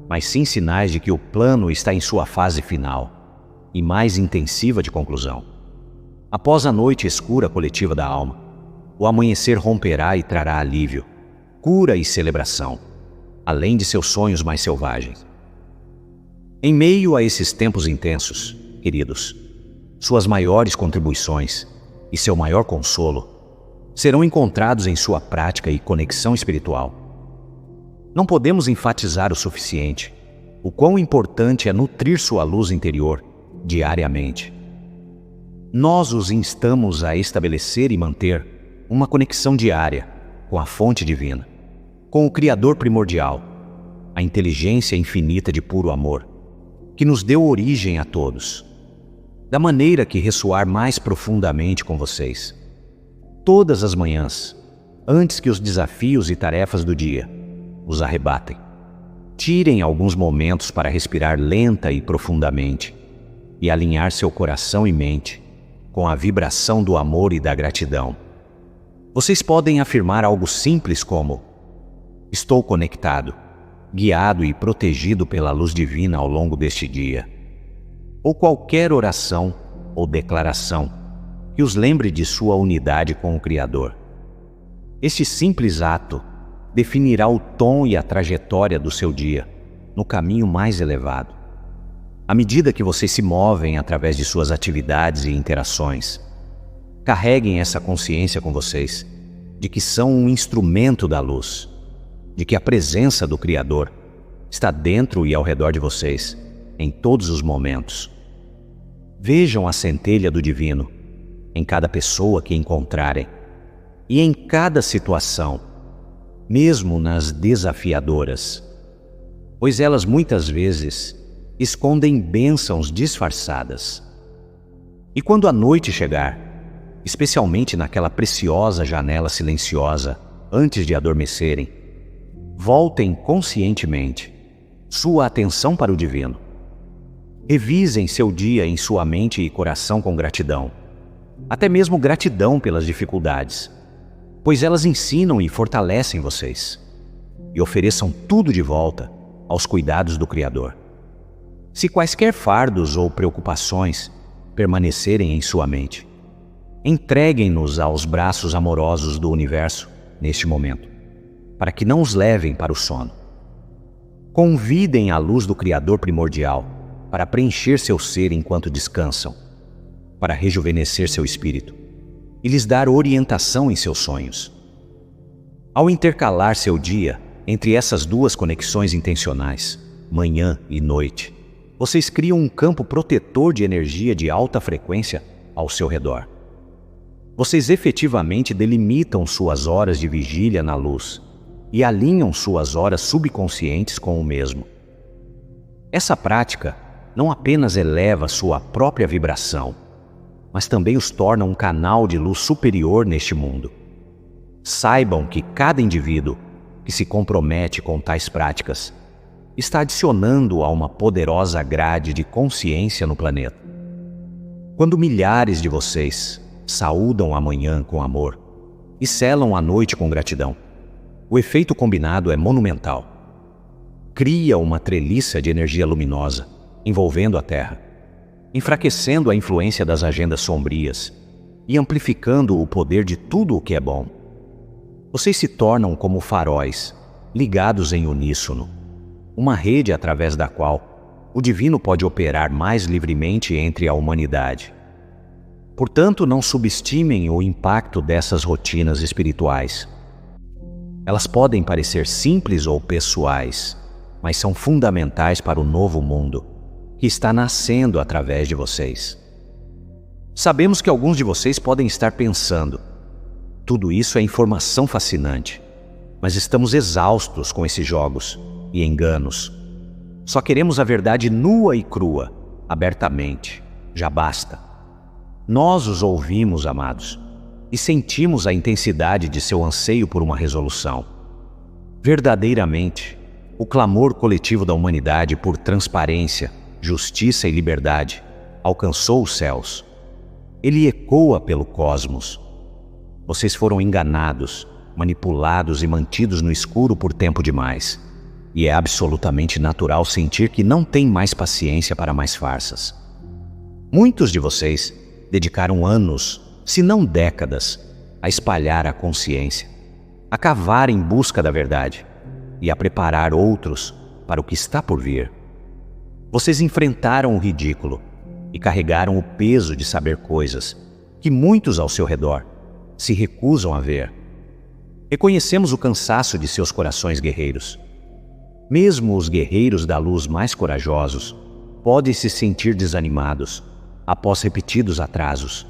mas sim sinais de que o plano está em sua fase final e mais intensiva de conclusão. Após a noite escura coletiva da alma, o amanhecer romperá e trará alívio, cura e celebração, além de seus sonhos mais selvagens. Em meio a esses tempos intensos, queridos, suas maiores contribuições e seu maior consolo serão encontrados em sua prática e conexão espiritual. Não podemos enfatizar o suficiente o quão importante é nutrir sua luz interior diariamente. Nós os instamos a estabelecer e manter uma conexão diária com a fonte divina, com o Criador primordial, a inteligência infinita de puro amor, que nos deu origem a todos, da maneira que ressoar mais profundamente com vocês. Todas as manhãs, antes que os desafios e tarefas do dia os arrebatem, tirem alguns momentos para respirar lenta e profundamente e alinhar seu coração e mente com a vibração do amor e da gratidão. Vocês podem afirmar algo simples como: estou conectado, guiado e protegido pela luz divina ao longo deste dia. Ou qualquer oração ou declaração que os lembre de sua unidade com o Criador. Este simples ato definirá o tom e a trajetória do seu dia no caminho mais elevado. À medida que vocês se movem através de suas atividades e interações, carreguem essa consciência com vocês de que são um instrumento da luz, de que a presença do Criador está dentro e ao redor de vocês em todos os momentos. Vejam a centelha do divino em cada pessoa que encontrarem e em cada situação, mesmo nas desafiadoras, pois elas muitas vezes escondem bênçãos disfarçadas. E quando a noite chegar, especialmente naquela preciosa janela silenciosa antes de adormecerem, voltem conscientemente sua atenção para o divino. Revisem seu dia em sua mente e coração com gratidão, até mesmo gratidão pelas dificuldades, pois elas ensinam e fortalecem vocês. e ofereçam tudo de volta aos cuidados do Criador. Se quaisquer fardos ou preocupações permanecerem em sua mente, entreguem-nos aos braços amorosos do universo neste momento, para que não os levem para o sono. Convidem a luz do Criador primordial para preencher seu ser enquanto descansam, para rejuvenescer seu espírito e lhes dar orientação em seus sonhos. Ao intercalar seu dia entre essas duas conexões intencionais, manhã e noite, vocês criam um campo protetor de energia de alta frequência ao seu redor. Vocês efetivamente delimitam suas horas de vigília na luz e alinham suas horas subconscientes com o mesmo. Essa prática não apenas eleva sua própria vibração, mas também os torna um canal de luz superior neste mundo. Saibam que cada indivíduo que se compromete com tais práticas está adicionando a uma poderosa grade de consciência no planeta. Quando milhares de vocês saúdam a manhã com amor e selam a noite com gratidão, o efeito combinado é monumental. Cria uma treliça de energia luminosa envolvendo a Terra, enfraquecendo a influência das agendas sombrias e amplificando o poder de tudo o que é bom. Vocês se tornam como faróis, ligados em uníssono, uma rede através da qual o divino pode operar mais livremente entre a humanidade. Portanto, não subestimem o impacto dessas rotinas espirituais. Elas podem parecer simples ou pessoais, mas são fundamentais para o novo mundo que está nascendo através de vocês. Sabemos que alguns de vocês podem estar pensando: tudo isso é informação fascinante, mas estamos exaustos com esses jogos e enganos. Só queremos a verdade nua e crua, abertamente. Já basta. Nós os ouvimos, amados, e sentimos a intensidade de seu anseio por uma resolução. Verdadeiramente, o clamor coletivo da humanidade por transparência, justiça e liberdade alcançou os céus. Ele ecoa pelo cosmos. Vocês foram enganados, manipulados e mantidos no escuro por tempo demais. E é absolutamente natural sentir que não tem mais paciência para mais farsas. Muitos de vocês dedicaram anos, se não décadas, a espalhar a consciência, a cavar em busca da verdade e a preparar outros para o que está por vir. Vocês enfrentaram o ridículo e carregaram o peso de saber coisas que muitos ao seu redor se recusam a ver. Reconhecemos o cansaço de seus corações guerreiros. Mesmo os guerreiros da luz mais corajosos podem se sentir desanimados após repetidos atrasos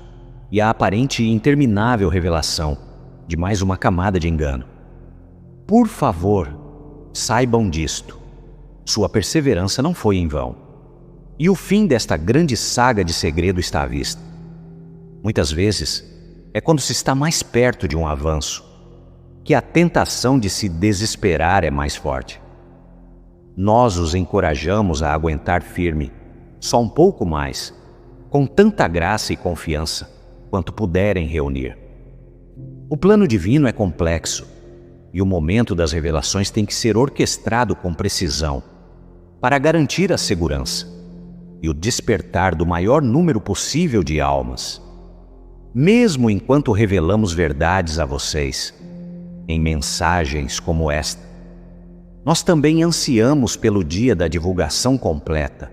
e a aparente e interminável revelação de mais uma camada de engano. Por favor, saibam disto. Sua perseverança não foi em vão. E o fim desta grande saga de segredo está à vista. Muitas vezes, é quando se está mais perto de um avanço que a tentação de se desesperar é mais forte. Nós os encorajamos a aguentar firme, só um pouco mais, com tanta graça e confiança quanto puderem reunir. O plano divino é complexo e o momento das revelações tem que ser orquestrado com precisão para garantir a segurança e o despertar do maior número possível de almas. Mesmo enquanto revelamos verdades a vocês, em mensagens como esta, nós também ansiamos pelo dia da divulgação completa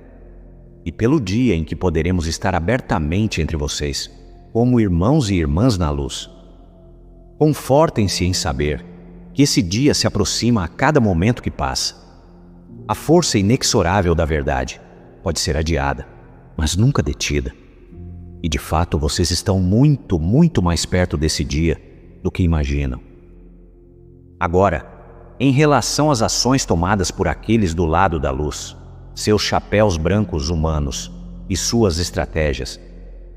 e pelo dia em que poderemos estar abertamente entre vocês, como irmãos e irmãs na luz. Confortem-se em saber que esse dia se aproxima a cada momento que passa. A força inexorável da verdade pode ser adiada, mas nunca detida. E de fato vocês estão muito, muito mais perto desse dia do que imaginam. Agora, em relação às ações tomadas por aqueles do lado da luz, seus chapéus brancos humanos e suas estratégias,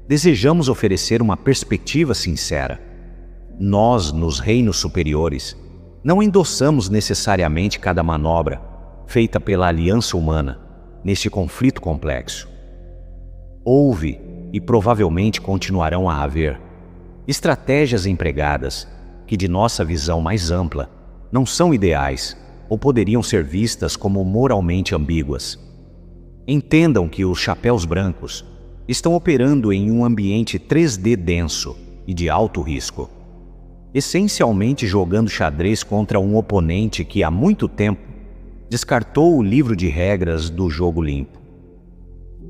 desejamos oferecer uma perspectiva sincera. Nós, nos reinos superiores, não endossamos necessariamente cada manobra feita pela aliança humana neste conflito complexo. Houve, e provavelmente continuarão a haver, estratégias empregadas que, de nossa visão mais ampla, não são ideais ou poderiam ser vistas como moralmente ambíguas. Entendam que os chapéus brancos estão operando em um ambiente 3D denso e de alto risco, essencialmente jogando xadrez contra um oponente que há muito tempo descartou o livro de regras do jogo limpo.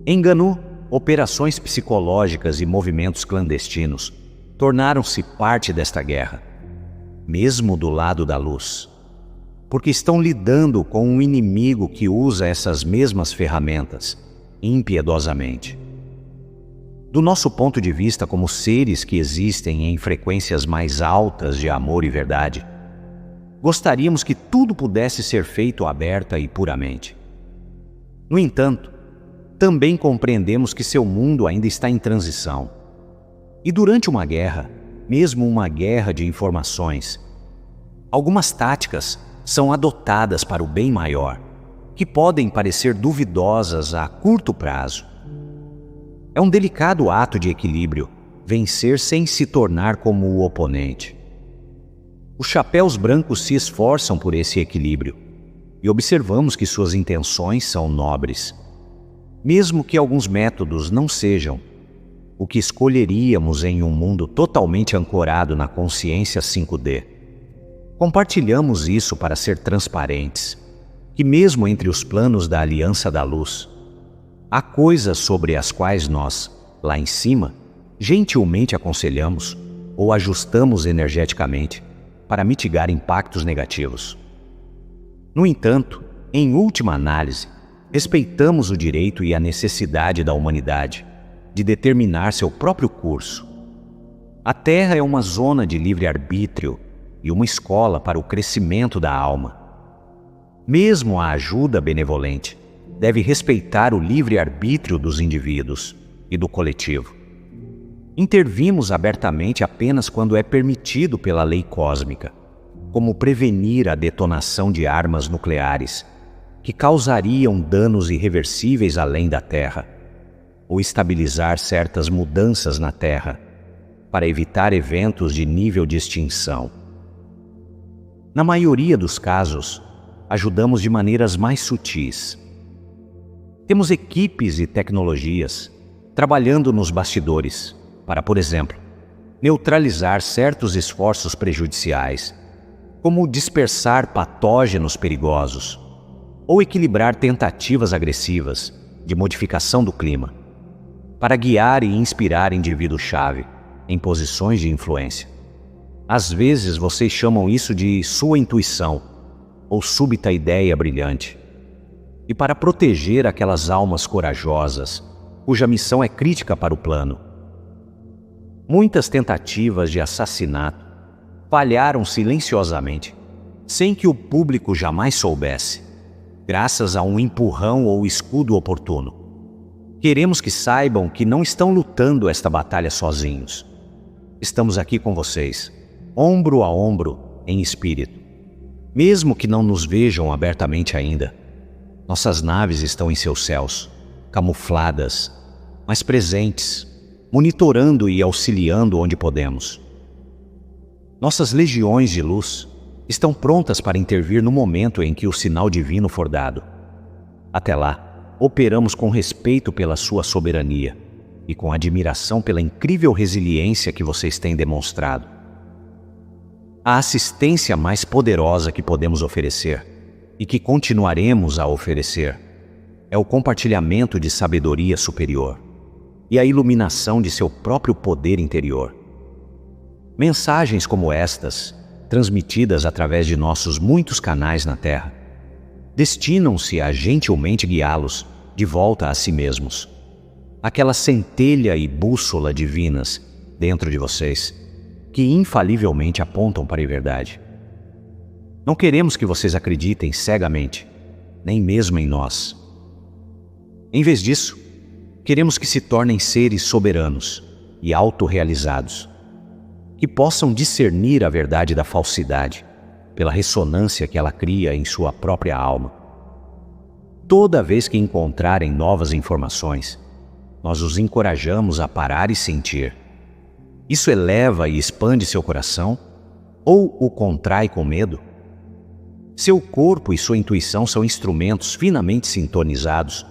Engano, operações psicológicas e movimentos clandestinos tornaram-se parte desta guerra, mesmo do lado da luz, porque estão lidando com um inimigo que usa essas mesmas ferramentas impiedosamente. Do nosso ponto de vista como seres que existem em frequências mais altas de amor e verdade, gostaríamos que tudo pudesse ser feito aberta e puramente. No entanto, também compreendemos que seu mundo ainda está em transição. E durante uma guerra, mesmo uma guerra de informações, algumas táticas são adotadas para o bem maior, que podem parecer duvidosas a curto prazo. É um delicado ato de equilíbrio vencer sem se tornar como o oponente. Os chapéus brancos se esforçam por esse equilíbrio e observamos que suas intenções são nobres, mesmo que alguns métodos não sejam o que escolheríamos em um mundo totalmente ancorado na consciência 5D. Compartilhamos isso para ser transparentes, que mesmo entre os planos da Aliança da Luz, há coisas sobre as quais nós, lá em cima, gentilmente aconselhamos ou ajustamos energeticamente para mitigar impactos negativos. No entanto, em última análise, respeitamos o direito e a necessidade da humanidade de determinar seu próprio curso. A Terra é uma zona de livre-arbítrio e uma escola para o crescimento da alma. Mesmo a ajuda benevolente deve respeitar o livre-arbítrio dos indivíduos e do coletivo. Intervimos abertamente apenas quando é permitido pela lei cósmica, como prevenir a detonação de armas nucleares que causariam danos irreversíveis além da Terra, ou estabilizar certas mudanças na Terra para evitar eventos de nível de extinção. Na maioria dos casos, ajudamos de maneiras mais sutis. Temos equipes e tecnologias trabalhando nos bastidores para, por exemplo, neutralizar certos esforços prejudiciais, como dispersar patógenos perigosos ou equilibrar tentativas agressivas de modificação do clima, para guiar e inspirar indivíduos-chave em posições de influência. Às vezes vocês chamam isso de sua intuição ou súbita ideia brilhante. E para proteger aquelas almas corajosas, cuja missão é crítica para o plano. Muitas tentativas de assassinato falharam silenciosamente, sem que o público jamais soubesse, graças a um empurrão ou escudo oportuno. Queremos que saibam que não estão lutando esta batalha sozinhos. Estamos aqui com vocês, ombro a ombro, em espírito. Mesmo que não nos vejam abertamente ainda, nossas naves estão em seus céus, camufladas, mas presentes, monitorando e auxiliando onde podemos. Nossas legiões de luz estão prontas para intervir no momento em que o sinal divino for dado. Até lá, operamos com respeito pela sua soberania e com admiração pela incrível resiliência que vocês têm demonstrado. A assistência mais poderosa que podemos oferecer e que continuaremos a oferecer é o compartilhamento de sabedoria superior e a iluminação de seu próprio poder interior. Mensagens como estas, transmitidas através de nossos muitos canais na Terra, destinam-se a gentilmente guiá-los de volta a si mesmos. Aquela centelha e bússola divinas dentro de vocês, que infalivelmente apontam para a verdade. Não queremos que vocês acreditem cegamente, nem mesmo em nós. Em vez disso, queremos que se tornem seres soberanos e autorrealizados, que possam discernir a verdade da falsidade pela ressonância que ela cria em sua própria alma. Toda vez que encontrarem novas informações, nós os encorajamos a parar e sentir. Isso eleva e expande seu coração ou o contrai com medo? Seu corpo e sua intuição são instrumentos finamente sintonizados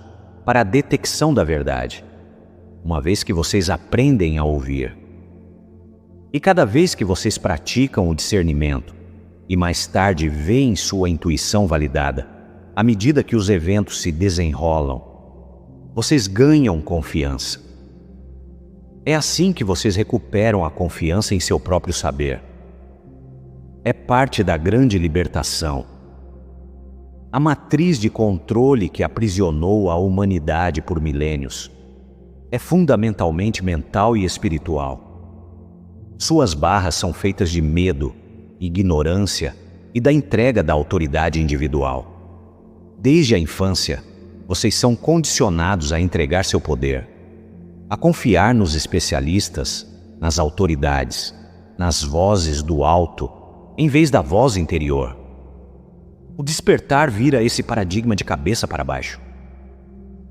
para a detecção da verdade, uma vez que vocês aprendem a ouvir. E cada vez que vocês praticam o discernimento e mais tarde veem sua intuição validada, à medida que os eventos se desenrolam, vocês ganham confiança. É assim que vocês recuperam a confiança em seu próprio saber. É parte da grande libertação. A matriz de controle que aprisionou a humanidade por milênios é fundamentalmente mental e espiritual. Suas barras são feitas de medo, ignorância e da entrega da autoridade individual. Desde a infância, vocês são condicionados a entregar seu poder, a confiar nos especialistas, nas autoridades, nas vozes do alto, em vez da voz interior. O despertar vira esse paradigma de cabeça para baixo.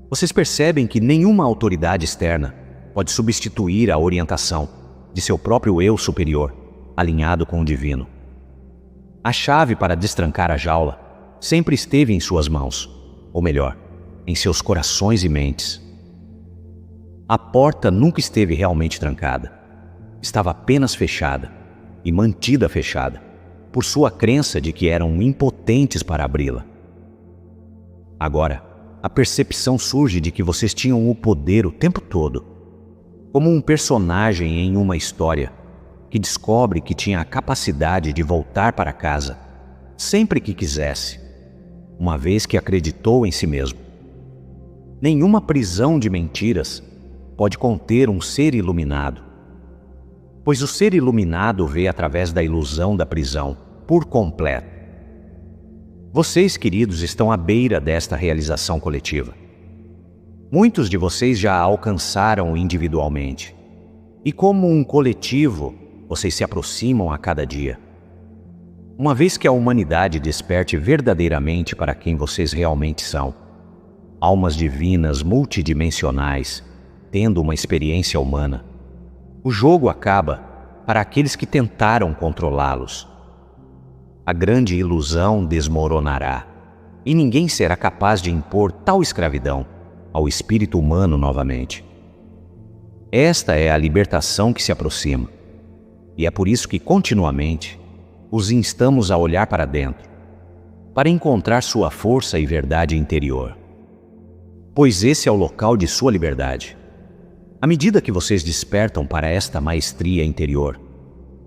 Vocês percebem que nenhuma autoridade externa pode substituir a orientação de seu próprio eu superior, alinhado com o divino. A chave para destrancar a jaula sempre esteve em suas mãos, ou melhor, em seus corações e mentes. A porta nunca esteve realmente trancada. Estava apenas fechada, e mantida fechada, por sua crença de que eram impotentes para abri-la. Agora, a percepção surge de que vocês tinham o poder o tempo todo, como um personagem em uma história que descobre que tinha a capacidade de voltar para casa sempre que quisesse, uma vez que acreditou em si mesmo. Nenhuma prisão de mentiras pode conter um ser iluminado, pois o ser iluminado vê através da ilusão da prisão por completo. Vocês, queridos, estão à beira desta realização coletiva. Muitos de vocês já a alcançaram individualmente, e como um coletivo, vocês se aproximam a cada dia. Uma vez que a humanidade desperte verdadeiramente para quem vocês realmente são, almas divinas multidimensionais, tendo uma experiência humana, o jogo acaba para aqueles que tentaram controlá-los. A grande ilusão desmoronará, e ninguém será capaz de impor tal escravidão ao espírito humano novamente. Esta é a libertação que se aproxima, e é por isso que continuamente os instamos a olhar para dentro, para encontrar sua força e verdade interior. Pois esse é o local de sua liberdade. À medida que vocês despertam para esta maestria interior,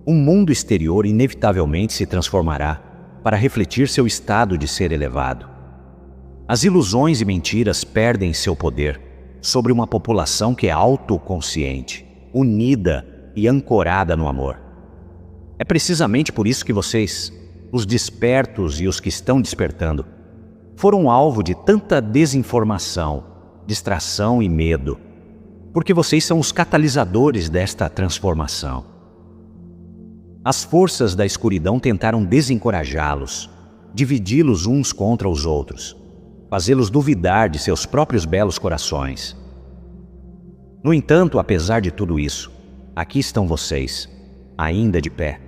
o mundo exterior inevitavelmente se transformará para refletir seu estado de ser elevado. As ilusões e mentiras perdem seu poder sobre uma população que é autoconsciente, unida e ancorada no amor. É precisamente por isso que vocês, os despertos e os que estão despertando, foram alvo de tanta desinformação, distração e medo, porque vocês são os catalisadores desta transformação. As forças da escuridão tentaram desencorajá-los, dividi-los uns contra os outros, fazê-los duvidar de seus próprios belos corações. No entanto, apesar de tudo isso, aqui estão vocês, ainda de pé,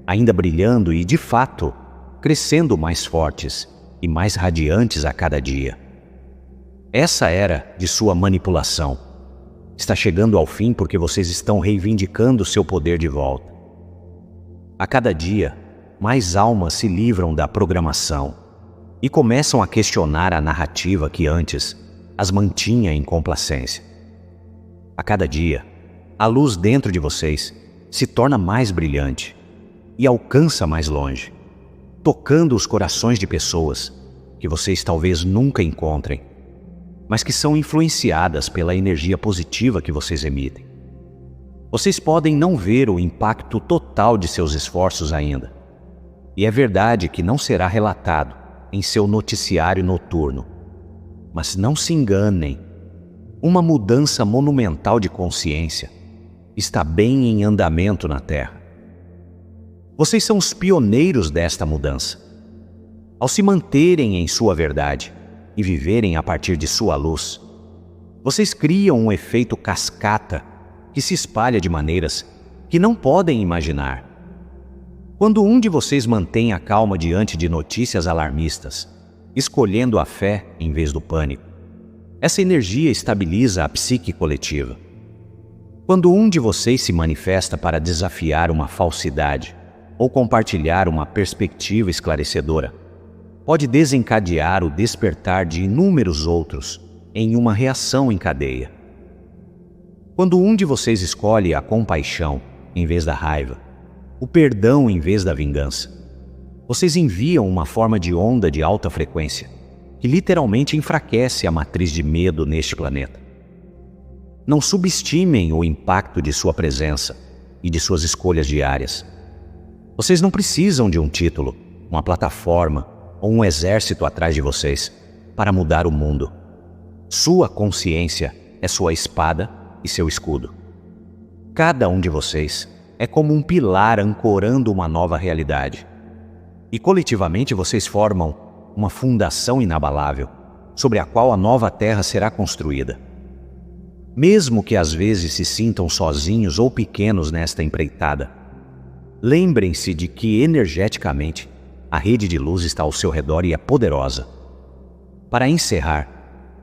ainda brilhando e, de fato, crescendo mais fortes e mais radiantes a cada dia. Essa era de sua manipulação está chegando ao fim porque vocês estão reivindicando seu poder de volta. A cada dia, mais almas se livram da programação e começam a questionar a narrativa que antes as mantinha em complacência. A cada dia, a luz dentro de vocês se torna mais brilhante e alcança mais longe, tocando os corações de pessoas que vocês talvez nunca encontrem, mas que são influenciadas pela energia positiva que vocês emitem. Vocês podem não ver o impacto total de seus esforços ainda, e é verdade que não será relatado em seu noticiário noturno. Mas não se enganem, uma mudança monumental de consciência está bem em andamento na Terra. Vocês são os pioneiros desta mudança. Ao se manterem em sua verdade e viverem a partir de sua luz, vocês criam um efeito cascata que se espalha de maneiras que não podem imaginar. Quando um de vocês mantém a calma diante de notícias alarmistas, escolhendo a fé em vez do pânico, essa energia estabiliza a psique coletiva. Quando um de vocês se manifesta para desafiar uma falsidade ou compartilhar uma perspectiva esclarecedora, pode desencadear o despertar de inúmeros outros em uma reação em cadeia. Quando um de vocês escolhe a compaixão em vez da raiva, o perdão em vez da vingança, vocês enviam uma forma de onda de alta frequência que literalmente enfraquece a matriz de medo neste planeta. Não subestimem o impacto de sua presença e de suas escolhas diárias. Vocês não precisam de um título, uma plataforma ou um exército atrás de vocês para mudar o mundo. Sua consciência é sua espada e seu escudo. Cada um de vocês é como um pilar ancorando uma nova realidade. E coletivamente vocês formam uma fundação inabalável sobre a qual a nova terra será construída. Mesmo que às vezes se sintam sozinhos ou pequenos nesta empreitada, lembrem-se de que energeticamente a rede de luz está ao seu redor e é poderosa. Para encerrar,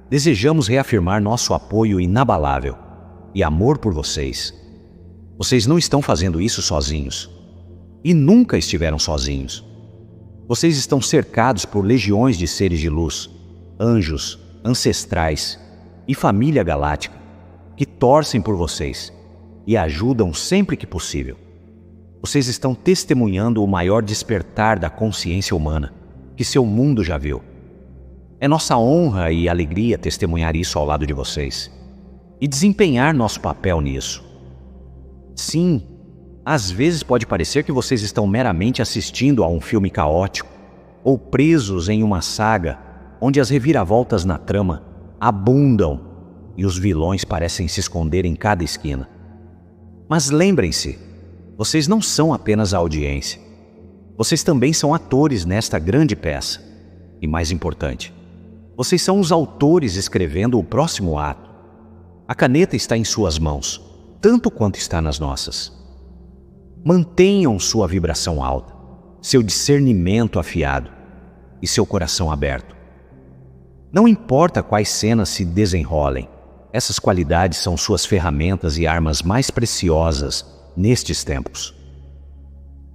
desejamos reafirmar nosso apoio inabalável e amor por vocês. Vocês não estão fazendo isso sozinhos. E nunca estiveram sozinhos. Vocês estão cercados por legiões de seres de luz, anjos, ancestrais e família galáctica que torcem por vocês e ajudam sempre que possível. Vocês estão testemunhando o maior despertar da consciência humana que seu mundo já viu. É nossa honra e alegria testemunhar isso ao lado de vocês e desempenhar nosso papel nisso. Sim, às vezes pode parecer que vocês estão meramente assistindo a um filme caótico ou presos em uma saga onde as reviravoltas na trama abundam e os vilões parecem se esconder em cada esquina. Mas lembrem-se, vocês não são apenas a audiência. Vocês também são atores nesta grande peça. E mais importante, vocês são os autores escrevendo o próximo ato. A caneta está em suas mãos, tanto quanto está nas nossas. Mantenham sua vibração alta, seu discernimento afiado e seu coração aberto. Não importa quais cenas se desenrolem, essas qualidades são suas ferramentas e armas mais preciosas nestes tempos.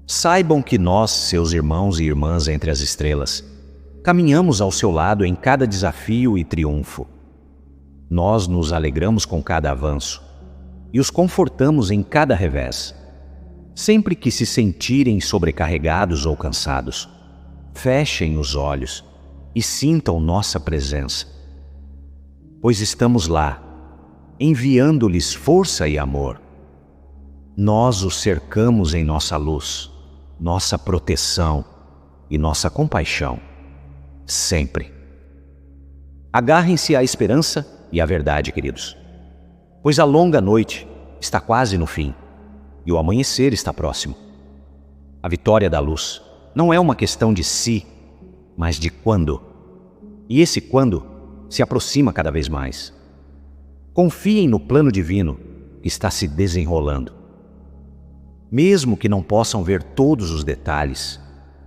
Saibam que nós, seus irmãos e irmãs entre as estrelas, caminhamos ao seu lado em cada desafio e triunfo. Nós nos alegramos com cada avanço e os confortamos em cada revés. Sempre que se sentirem sobrecarregados ou cansados, fechem os olhos e sintam nossa presença. Pois estamos lá, enviando-lhes força e amor. Nós os cercamos em nossa luz, nossa proteção e nossa compaixão. Sempre. Agarrem-se à esperança e à verdade, queridos. Pois a longa noite está quase no fim e o amanhecer está próximo. A vitória da luz não é uma questão de se, mas de quando. E esse quando se aproxima cada vez mais. Confiem no plano divino que está se desenrolando. Mesmo que não possam ver todos os detalhes,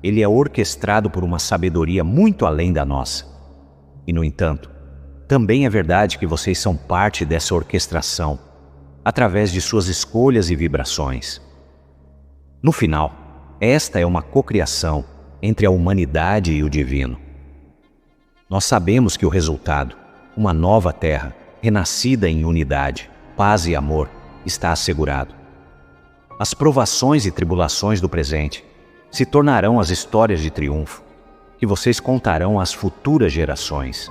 ele é orquestrado por uma sabedoria muito além da nossa. E, no entanto, também é verdade que vocês são parte dessa orquestração, através de suas escolhas e vibrações. No final, esta é uma cocriação entre a humanidade e o divino. Nós sabemos que o resultado, uma nova terra, renascida em unidade, paz e amor, está assegurado. As provações e tribulações do presente se tornarão as histórias de triunfo que vocês contarão às futuras gerações.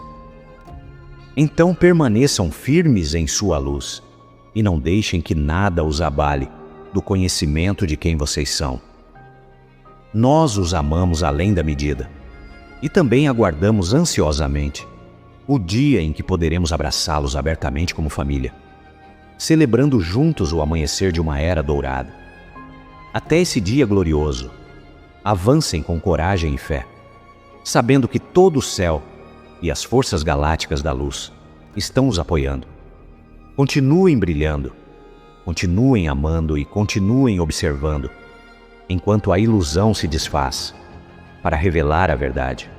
Então permaneçam firmes em sua luz e não deixem que nada os abale do conhecimento de quem vocês são. Nós os amamos além da medida e também aguardamos ansiosamente o dia em que poderemos abraçá-los abertamente como família, celebrando juntos o amanhecer de uma era dourada. Até esse dia glorioso, avancem com coragem e fé, sabendo que todo o céu e as forças galácticas da luz estão os apoiando. Continuem brilhando, continuem amando e continuem observando, enquanto a ilusão se desfaz, para revelar a verdade.